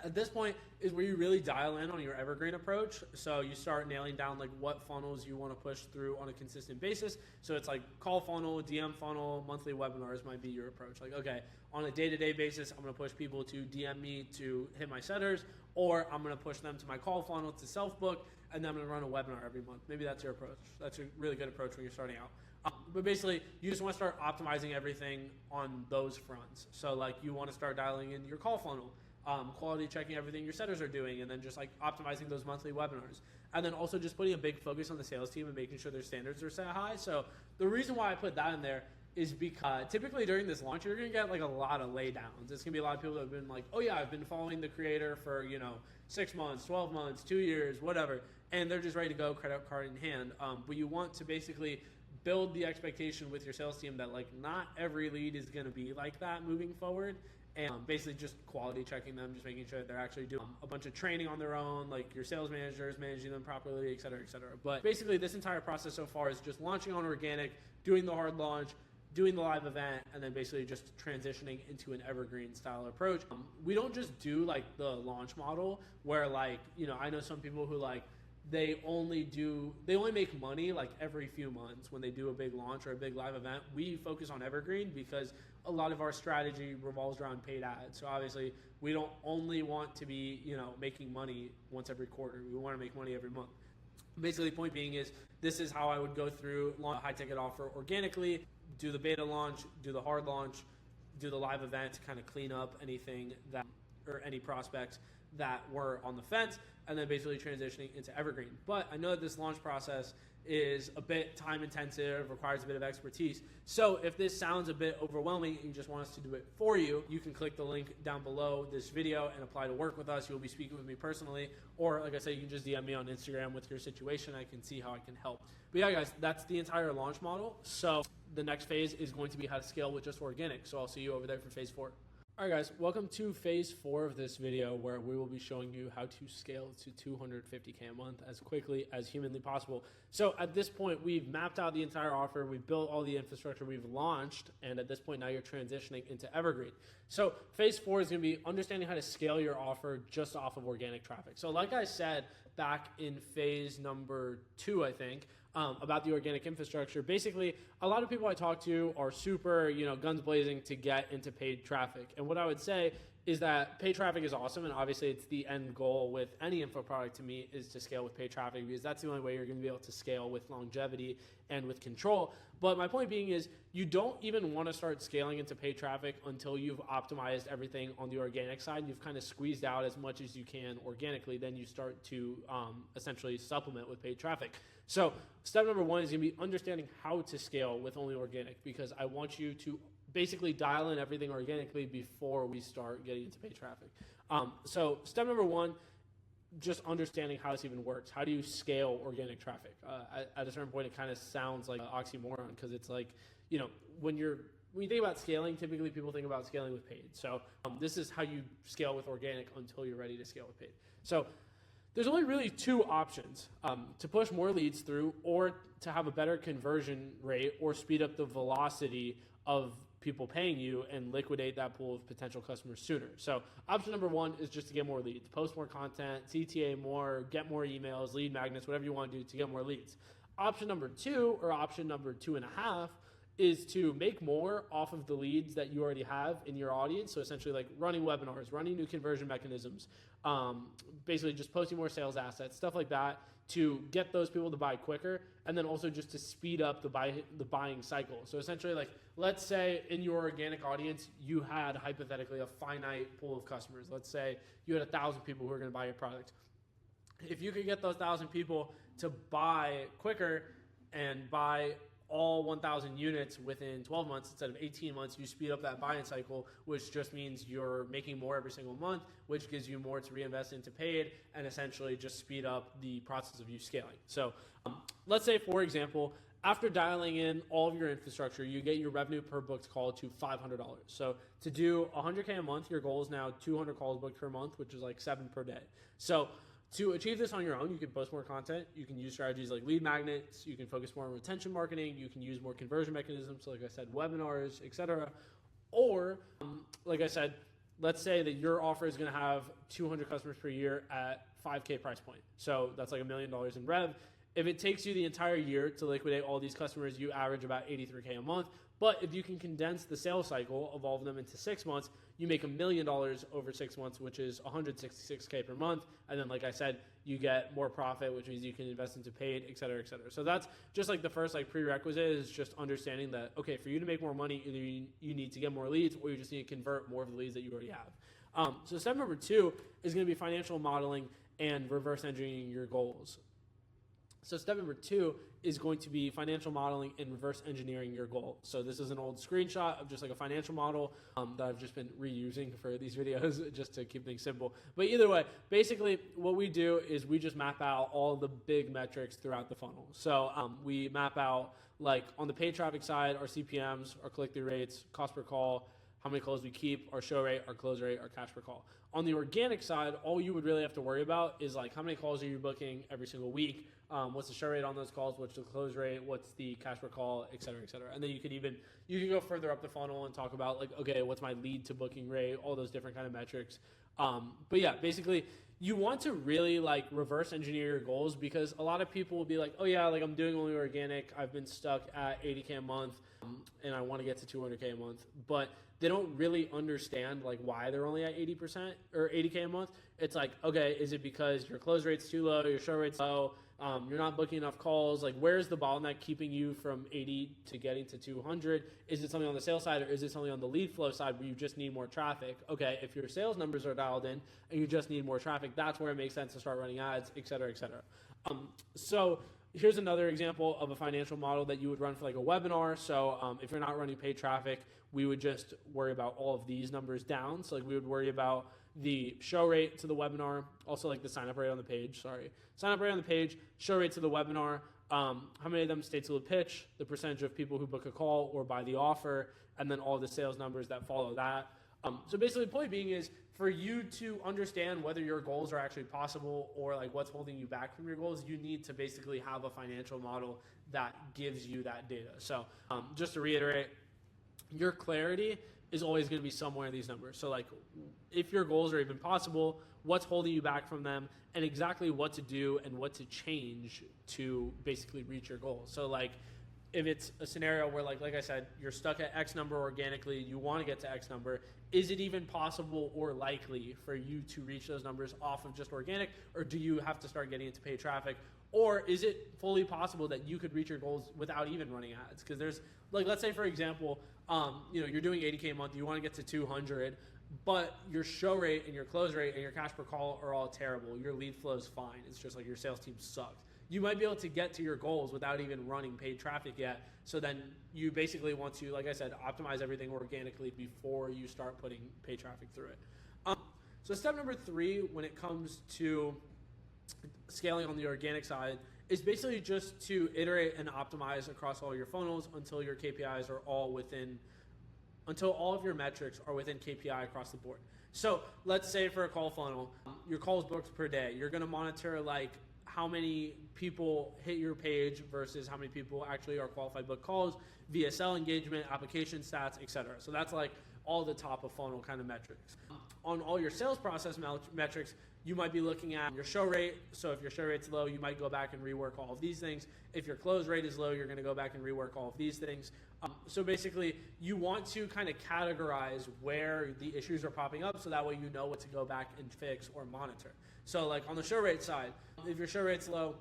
at this point is where you really dial in on your evergreen approach. So you start nailing down like what funnels you want to push through on a consistent basis. So it's like call funnel, DM funnel, monthly webinars might be your approach. Like, okay, on a day-to-day basis, I'm going to push people to DM me to hit my setters, or I'm going to push them to my call funnel to self-book, and then I'm going to run a webinar every month. Maybe that's your approach. That's a really good approach when you're starting out. But basically, you just want to start optimizing everything on those fronts. So like you want to start dialing in your call funnel, quality checking everything your setters are doing, and then just like optimizing those monthly webinars. And then also just putting a big focus on the sales team and making sure their standards are set high. So the reason why I put that in there is because typically during this launch, you're going to get like a lot of laydowns. It's going to be a lot of people that have been like, oh yeah, I've been following the creator for, you know, 6 months, 12 months, 2 years, whatever. And they're just ready to go, credit card in hand. But you want to basically build the expectation with your sales team that like not every lead is going to be like that moving forward. And basically just quality checking them, just making sure that they're actually doing a bunch of training on their own, like your sales managers managing them properly, et cetera, et cetera. But basically this entire process so far is just launching on organic, doing the hard launch, doing the live event, and then basically just transitioning into an evergreen style approach. We don't just do like the launch model where like, you know, I know some people who like, they only make money like every few months when they do a big launch or a big live event. We focus on evergreen because a lot of our strategy revolves around paid ads. So obviously we don't only want to be, you know, making money once every quarter. We want to make money every month. Basically the point being is this is how I would go through a high ticket offer organically, do the beta launch, do the hard launch, do the live event to kind of clean up anything that, or any prospects that were on the fence, and then basically transitioning into evergreen. But I know that this launch process is a bit time intensive, requires a bit of expertise. So if this sounds a bit overwhelming and you just want us to do it for you, you can click the link down below this video and apply to work with us. You'll be speaking with me personally, or like I said, you can just DM me on Instagram with your situation. I can see how I can help. But yeah, guys, that's the entire launch model. So the next phase is going to be how to scale with just organic. So I'll see you over there for phase 4. All right, guys, welcome to phase 4 of this video where we will be showing you how to scale to 250K a month as quickly as humanly possible. So at this point, we've mapped out the entire offer, we've built all the infrastructure, we've launched, and at this point now you're transitioning into evergreen. So phase 4 is going to be understanding how to scale your offer just off of organic traffic. So like I said back in phase number 2, I think, about the organic infrastructure. Basically, a lot of people I talk to are super, guns blazing to get into paid traffic. And what I would say is that paid traffic is awesome, and obviously it's the end goal with any info product to me is to scale with paid traffic, because that's the only way you're going to be able to scale with longevity and with control. But my point being is you don't even want to start scaling into paid traffic until you've optimized everything on the organic side. You've kind of squeezed out as much as you can organically. Then you start to essentially supplement with paid traffic. So step number one is going to be understanding how to scale with only organic, because I want you to basically dial in everything organically before we start getting into paid traffic. So step number one, just understanding how this even works. How do you scale organic traffic? At a certain point, it kind of sounds like an oxymoron, because it's like, when you think about scaling, typically people think about scaling with paid. So this is how you scale with organic until you're ready to scale with paid. So there's only really two options, to push more leads through, or to have a better conversion rate, or speed up the velocity of people paying you and liquidate that pool of potential customers sooner. So option number one is just to get more leads, post more content, CTA more, get more emails, lead magnets, whatever you want to do to get more leads. Option number two, or option number 2.5, is to make more off of the leads that you already have in your audience. So essentially like running webinars, running new conversion mechanisms, basically just posting more sales assets, stuff like that, to get those people to buy quicker, and then also just to speed up the buying cycle. So essentially, like, let's say in your organic audience, you had hypothetically a finite pool of customers. Let's say you had 1,000 people who are going to buy your product. If you could get those 1,000 people to buy quicker and buy all 1,000 units within 12 months instead of 18 months, you speed up that buying cycle, which just means you're making more every single month, which gives you more to reinvest into paid, and essentially just speed up the process of you scaling. So let's say, for example, after dialing in all of your infrastructure, you get your revenue per booked call to $500. So to do 100K a month, your goal is now 200 calls booked per month, which is like 7 per day. So to achieve this on your own, you can post more content, you can use strategies like lead magnets, you can focus more on retention marketing, you can use more conversion mechanisms, so like I said, webinars, etc. Or, like I said, let's say that your offer is going to have 200 customers per year at 5K price point. So that's like $1 million in rev. If it takes you the entire year to liquidate all these customers, you average about 83K a month. But if you can condense the sales cycle of all of them into 6 months, you make $1 million over 6 months, which is 166K per month. And then, like I said, you get more profit, which means you can invest into paid, et cetera, et cetera. So that's just like the first prerequisite, is just understanding that, okay, for you to make more money, either you need to get more leads, or you just need to convert more of the leads that you already have. So step number 2 is going to be financial modeling and reverse engineering your goals. So step number 2 is going to be financial modeling and reverse engineering your goal. So this is an old screenshot of just like a financial model that I've just been reusing for these videos just to keep things simple. But either way, basically what we do is we just map out all the big metrics throughout the funnel. So we map out, like, on the paid traffic side, our CPMs, our click-through rates, cost per call, how many calls we keep, our show rate, our close rate, our cash per call. On the organic side, all you would really have to worry about is like how many calls are you booking every single week, what's the show rate on those calls, what's the close rate, what's the cash per call, et cetera, et cetera. And then you can go further up the funnel and talk about like, okay, what's my lead to booking rate, all those different kind of metrics. But yeah, basically you want to really like reverse engineer your goals, because a lot of people will be like, oh yeah, like I'm doing only organic, I've been stuck at 80K a month, and I want to get to 200K a month, but they don't really understand like why they're only at 80% or 80K a month. It's like, okay, is it because your close rate's too low, your show rate's low, you're not booking enough calls? Like, where's the bottleneck keeping you from 80 to getting to 200? Is it something on the sales side, or is it something on the lead flow side where you just need more traffic? Okay, if your sales numbers are dialed in and you just need more traffic, that's where it makes sense to start running ads, et cetera, et cetera. So here's another example of a financial model that you would run for like a webinar. So if you're not running paid traffic, we would just worry about all of these numbers down. So like we would worry about the show rate to the webinar, also like the sign up rate on the page, sign up rate on the page, show rate to the webinar, how many of them stay till the pitch, the percentage of people who book a call or buy the offer, and then all the sales numbers that follow that. So basically the point being is for you to understand whether your goals are actually possible or like what's holding you back from your goals, you need to basically have a financial model that gives you that data. So just to reiterate, your clarity is always going to be somewhere in these numbers. So like if your goals are even possible, what's holding you back from them, and exactly what to do and what to change to basically reach your goals. So like if it's a scenario where like I said, you're stuck at X number organically, you want to get to X number, is it even possible or likely for you to reach those numbers off of just organic, or do you have to start getting into paid traffic? Or is it fully possible that you could reach your goals without even running ads? Because there's, like, let's say, for example, you're doing 80K a month, you want to get to 200, but your show rate and your close rate and your cash per call are all terrible. Your lead flow is fine. It's just like your sales team sucks. You might be able to get to your goals without even running paid traffic yet. So then you basically want to, like I said, optimize everything organically before you start putting paid traffic through it. So step number 3, when it comes to scaling on the organic side, is basically just to iterate and optimize across all your funnels until your KPIs are all within, until all of your metrics are within KPI across the board. So let's say for a call funnel, your calls booked per day, you're going to monitor like how many people hit your page versus how many people actually are qualified book calls, VSL engagement, application stats, etc. So that's like all the top of funnel kind of metrics. On all your sales process metrics, you might be looking at your show rate. So if your show rate's low, you might go back and rework all of these things. If your close rate is low, you're going to go back and rework all of these things. So basically, you want to kind of categorize where the issues are popping up so that way you know what to go back and fix or monitor. So like on the show rate side, if your show rate's low,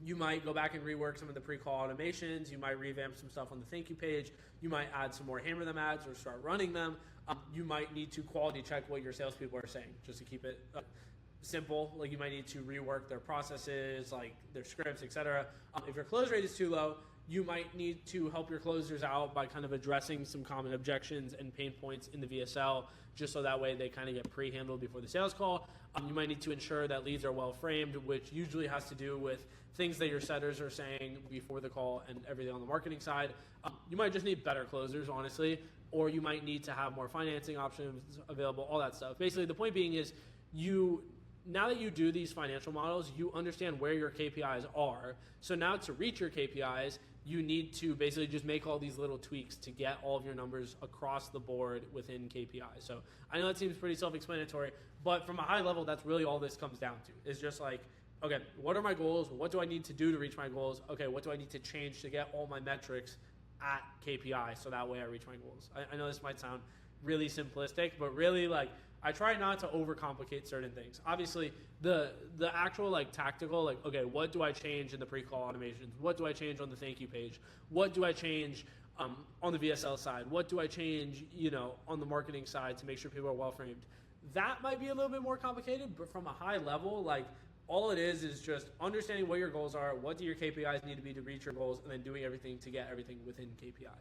you might go back and rework some of the pre-call automations. You might revamp some stuff on the thank you page. You might add some more hammer them ads or start running them. You might need to quality check what your salespeople are saying just to keep it simple. Like you might need to rework their processes, like their scripts, etc. If your close rate is too low, you might need to help your closers out by kind of addressing some common objections and pain points in the VSL, just so that way they kind of get pre-handled before the sales call. You might need to ensure that leads are well framed, which usually has to do with things that your setters are saying before the call and everything on the marketing side. You might just need better closers, honestly, or you might need to have more financing options available, all that stuff. Basically, the point being is now that you do these financial models, you understand where your KPIs are. So now to reach your KPIs, you need to basically just make all these little tweaks to get all of your numbers across the board within KPIs. So I know that seems pretty self-explanatory, but from a high level, that's really all this comes down to, is just like, okay, what are my goals? What do I need to do to reach my goals? Okay, what do I need to change to get all my metrics at KPI so that way I reach my goals? I know this might sound really simplistic, but really like I try not to overcomplicate certain things. Obviously, the actual like tactical, like, okay, what do I change in the pre-call automations? What do I change on the thank you page? What do I change on the VSL side? What do I change, on the marketing side to make sure people are well framed? That might be a little bit more complicated, but from a high level, like all it is just understanding what your goals are, what do your KPIs need to be to reach your goals, and then doing everything to get everything within KPI.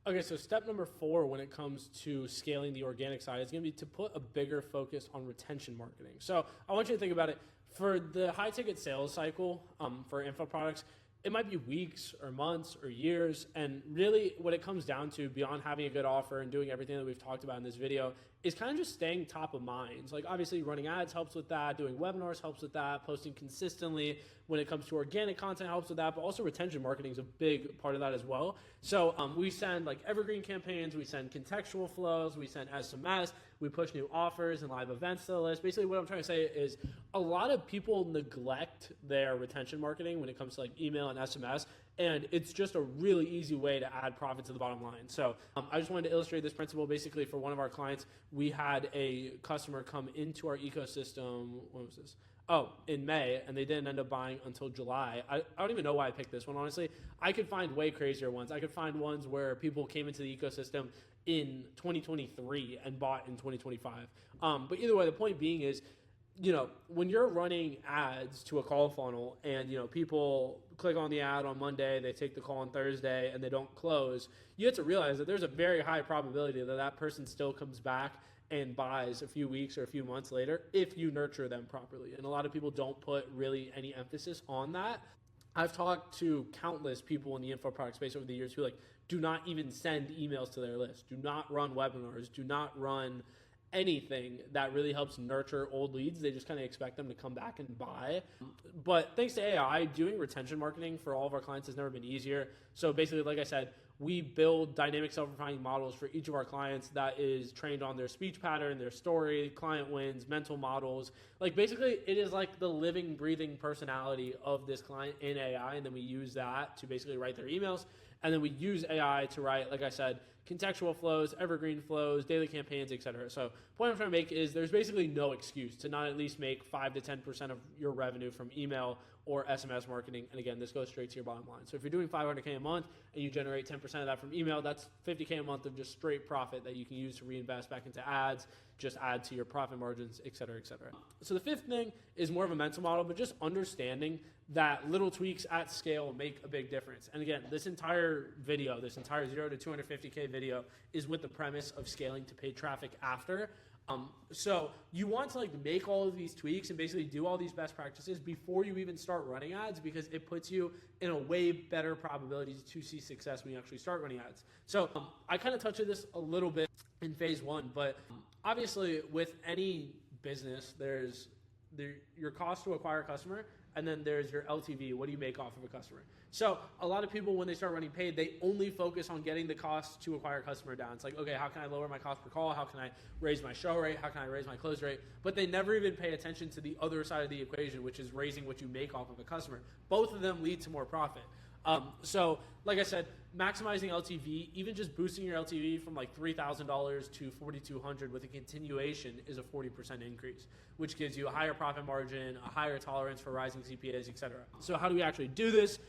Okay, so step number 4 when it comes to scaling the organic side is going to be to put a bigger focus on retention marketing. So I want you to think about it. For the high ticket sales cycle for info products, it might be weeks or months or years. And really what it comes down to, beyond having a good offer and doing everything that we've talked about in this video, is kind of just staying top of mind. Like obviously running ads helps with that, doing webinars helps with that, posting consistently when it comes to organic content helps with that, but also retention marketing is a big part of that as well. So we send like evergreen campaigns, we send contextual flows, we send SMS, we push new offers and live events to the list. Basically what I'm trying to say is a lot of people neglect their retention marketing when it comes to like email and SMS, and it's just a really easy way to add profit to the bottom line. So I just wanted to illustrate this principle. Basically for one of our clients, we had a customer come into our ecosystem, when was this? In May, and they didn't end up buying until July. I don't even know why I picked this one, honestly. I could find way crazier ones. I could find ones where people came into the ecosystem in 2023 and bought in 2025. But either way, the point being is, when you're running ads to a call funnel and, people click on the ad on Monday, they take the call on Thursday, and they don't close, you have to realize that there's a very high probability that that person still comes back and buys a few weeks or a few months later if you nurture them properly. And a lot of people don't put really any emphasis on that. I've talked to countless people in the info product space over the years who do not even send emails to their list, do not run webinars, do not run anything that really helps nurture old leads. They just kind of expect them to come back and buy. But thanks to AI, doing retention marketing for all of our clients has never been easier. So basically, like I said, we build dynamic self-refining models for each of our clients that is trained on their speech pattern, their story, client wins, mental models. Like basically it is like the living, breathing personality of this client in AI. And then we use that to basically write their emails. And then we use AI to write, like I said, contextual flows, evergreen flows, daily campaigns, etc. So point I'm trying to make is there's basically no excuse to not at least make 5 to 10% of your revenue from email or SMS marketing. And again, this goes straight to your bottom line. So if you're doing $500K a month and you generate 10% of that from email, that's $50K a month of just straight profit that you can use to reinvest back into ads, just add to your profit margins, et cetera, et cetera. So the fifth thing is more of a mental model, but just understanding that little tweaks at scale make a big difference. And again, this entire video, this entire 0 to 250K video is with the premise of scaling to paid traffic after. So you want to like make all of these tweaks and basically do all these best practices before you even start running ads, because it puts you in a way better probability to see success when you actually start running ads. So I kind of touched on this a little bit in phase one, but obviously with any business, there's your cost to acquire a customer, and then there's your LTV. What do you make off of a customer? So a lot of people, when they start running paid, they only focus on getting the cost to acquire a customer down. It's like, okay, how can I lower my cost per call? How can I raise my show rate? How can I raise my close rate? But they never even pay attention to the other side of the equation, which is raising what you make off of a customer. Both of them lead to more profit. So like I said, maximizing LTV, even just boosting your LTV from like $3,000 to $4,200 with a continuation is a 40% increase, which gives you a higher profit margin, a higher tolerance for rising CPAs, etc. So how do we actually do this?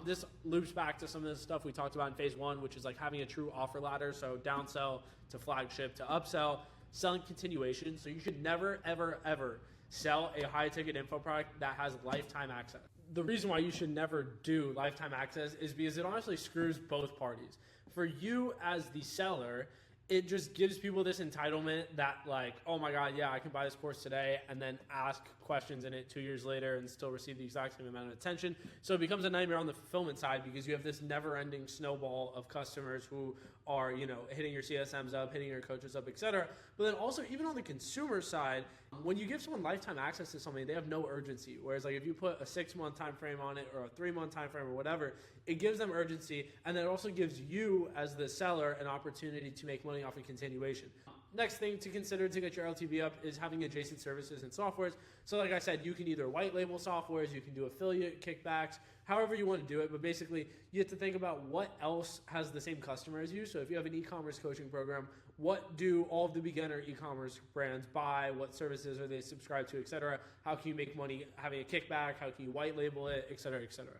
This loops back to some of the stuff we talked about in phase one, which is like having a true offer ladder. So downsell to flagship to upsell, selling continuation. So you should never, ever, ever sell a high ticket info product that has lifetime access. The reason why you should never do lifetime access is because it honestly screws both parties. For you as the seller, it just gives people this entitlement that like, oh my God, yeah, I can buy this course today and then ask questions in it 2 years later and still receive the exact same amount of attention. So it becomes a nightmare on the fulfillment side because you have this never ending snowball of customers who are, you know, hitting your CSMs up, hitting your coaches up, etc. But then also even on the consumer side, when you give someone lifetime access to something, they have no urgency. Whereas like if you put a 6-month time frame on it or a 3-month time frame or whatever, it gives them urgency, and then it also gives you as the seller an opportunity to make money off of continuation. Next thing to consider to get your LTV up is having adjacent services and softwares. So like I said, you can either white label softwares, you can do affiliate kickbacks, however you want to do it. But basically, you have to think about what else has the same customer as you. So if you have an e-commerce coaching program, what do all of the beginner e-commerce brands buy? What services are they subscribed to, et cetera? How can you make money having a kickback? How can you white label it, et cetera, et cetera?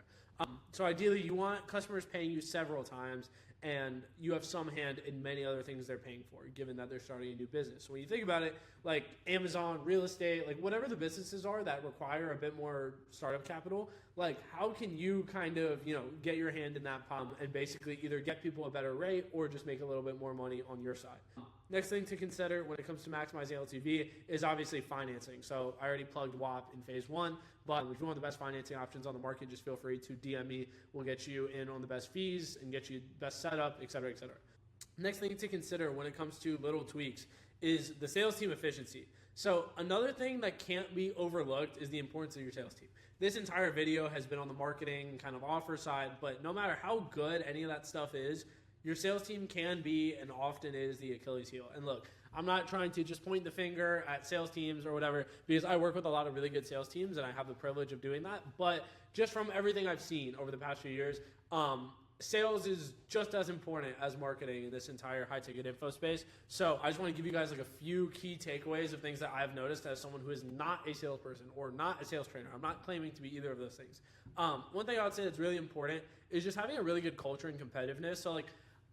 So ideally, you want customers paying you several times, and you have some hand in many other things they're paying for, given that they're starting a new business. So when you think about it, like Amazon, real estate, like whatever the businesses are that require a bit more startup capital, like how can you kind of, you know, get your hand in that pot and basically either get people a better rate or just make a little bit more money on your side? Next thing to consider when it comes to maximizing LTV is obviously financing. So I already plugged WAP in phase one, but if you want the best financing options on the market, just feel free to DM me. We'll get you in on the best fees and get you best setup, et cetera, et cetera. Next thing to consider when it comes to little tweaks is the sales team efficiency. So another thing that can't be overlooked is the importance of your sales team. This entire video has been on the marketing kind of offer side, but no matter how good any of that stuff is, your sales team can be and often is the Achilles heel. And look, I'm not trying to just point the finger at sales teams or whatever, because I work with a lot of really good sales teams and I have the privilege of doing that. But just from everything I've seen over the past few years, sales is just as important as marketing in this entire high ticket info space. So I just want to give you guys like a few key takeaways of things that I've noticed as someone who is not a salesperson or not a sales trainer. I'm not claiming to be either of those things. One thing I would say that's really important is just having a really good culture and competitiveness. So like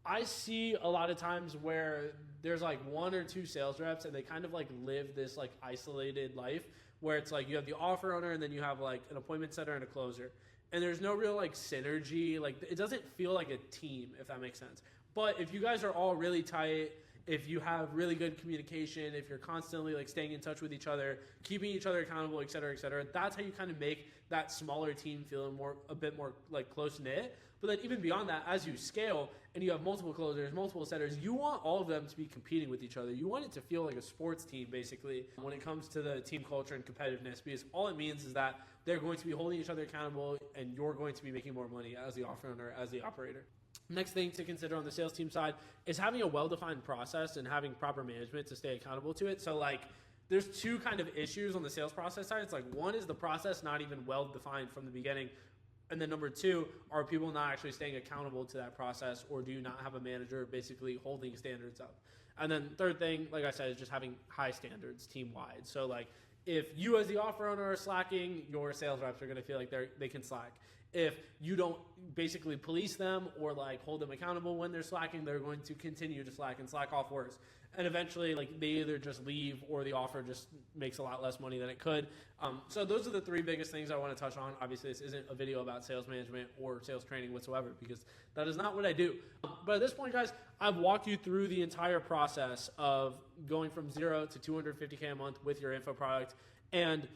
I see a lot of times where there's like 1 or 2 sales reps and they kind of like live this like isolated life where it's like you have the offer owner and then you have like an appointment setter and a closer. And there's no real like synergy. Like it doesn't feel like a team, if that makes sense. But if you guys are all really tight, if you have really good communication, if you're constantly like staying in touch with each other, keeping each other accountable, et cetera, that's how you kind of make that smaller team feel a bit more like close knit. But then even beyond that, as you scale and you have multiple closers, multiple setters, you want all of them to be competing with each other. You want it to feel like a sports team, basically, when it comes to the team culture and competitiveness, because all it means is that they're going to be holding each other accountable and you're going to be making more money as the offer owner, as the operator. Next thing to consider on the sales team side is having a well-defined process and having proper management to stay accountable to it. So like there's two kind of issues on the sales process side. It's like one is the process not even well-defined from the beginning. And then number two, are people not actually staying accountable to that process, or do you not have a manager basically holding standards up? And then third thing, like I said, is just having high standards team-wide. So like if you as the offer owner are slacking, your sales reps are going to feel like they can slack. If you don't basically police them or like hold them accountable when they're slacking, they're going to continue to slack and slack off worse. And eventually, like they either just leave or the offer just makes a lot less money than it could. So those are the three biggest things I want to touch on. Obviously, this isn't a video about sales management or sales training whatsoever, because that is not what I do. But at this point, guys, I've walked you through the entire process of going from 0 to 250K a month with your info product. And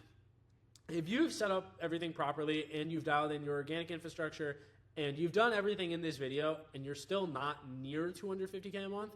if you've set up everything properly and you've dialed in your organic infrastructure and you've done everything in this video and you're still not near 250K a month,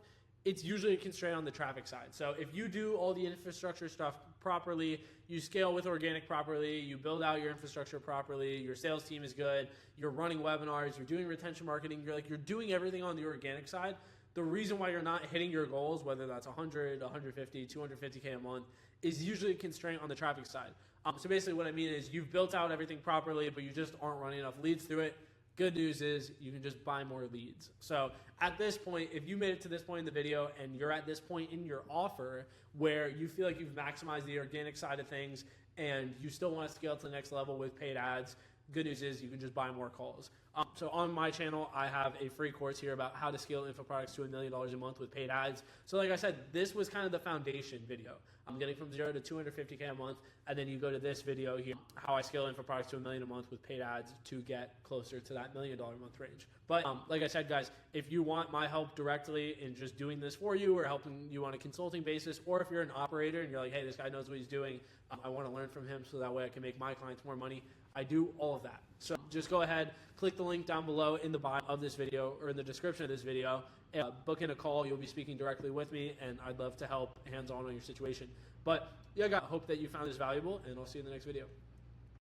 it's usually a constraint on the traffic side. So if you do all the infrastructure stuff properly, you scale with organic properly, you build out your infrastructure properly, your sales team is good, you're running webinars, you're doing retention marketing, you're doing everything on the organic side. The reason why you're not hitting your goals, whether that's 100, 150, 250K a month, is usually a constraint on the traffic side. So basically what I mean is you've built out everything properly, but you just aren't running enough leads through it. Good news is you can just buy more leads. So at this point, if you made it to this point in the video and you're at this point in your offer where you feel like you've maximized the organic side of things and you still want to scale to the next level with paid ads, good news is you can just buy more calls. So on my channel, I have a free course here about how to scale info products to $1 million a month with paid ads. So like I said, this was kind of the foundation video. I'm getting from 0 to 250K a month, and then you go to this video here, how I scale info products to $1 million a month with paid ads to get closer to that $1 million a month range. But like I said, guys, if you want my help directly in just doing this for you or helping you on a consulting basis, or if you're an operator and you're like, hey, this guy knows what he's doing, I want to learn from him so that way I can make my clients more money, I do all of that. So just go ahead, click the link down below in the bio of this video or in the description of this video, book in a call. You'll be speaking directly with me, and I'd love to help hands-on on your situation. But yeah, guys, I hope that you found this valuable, and I'll see you in the next video.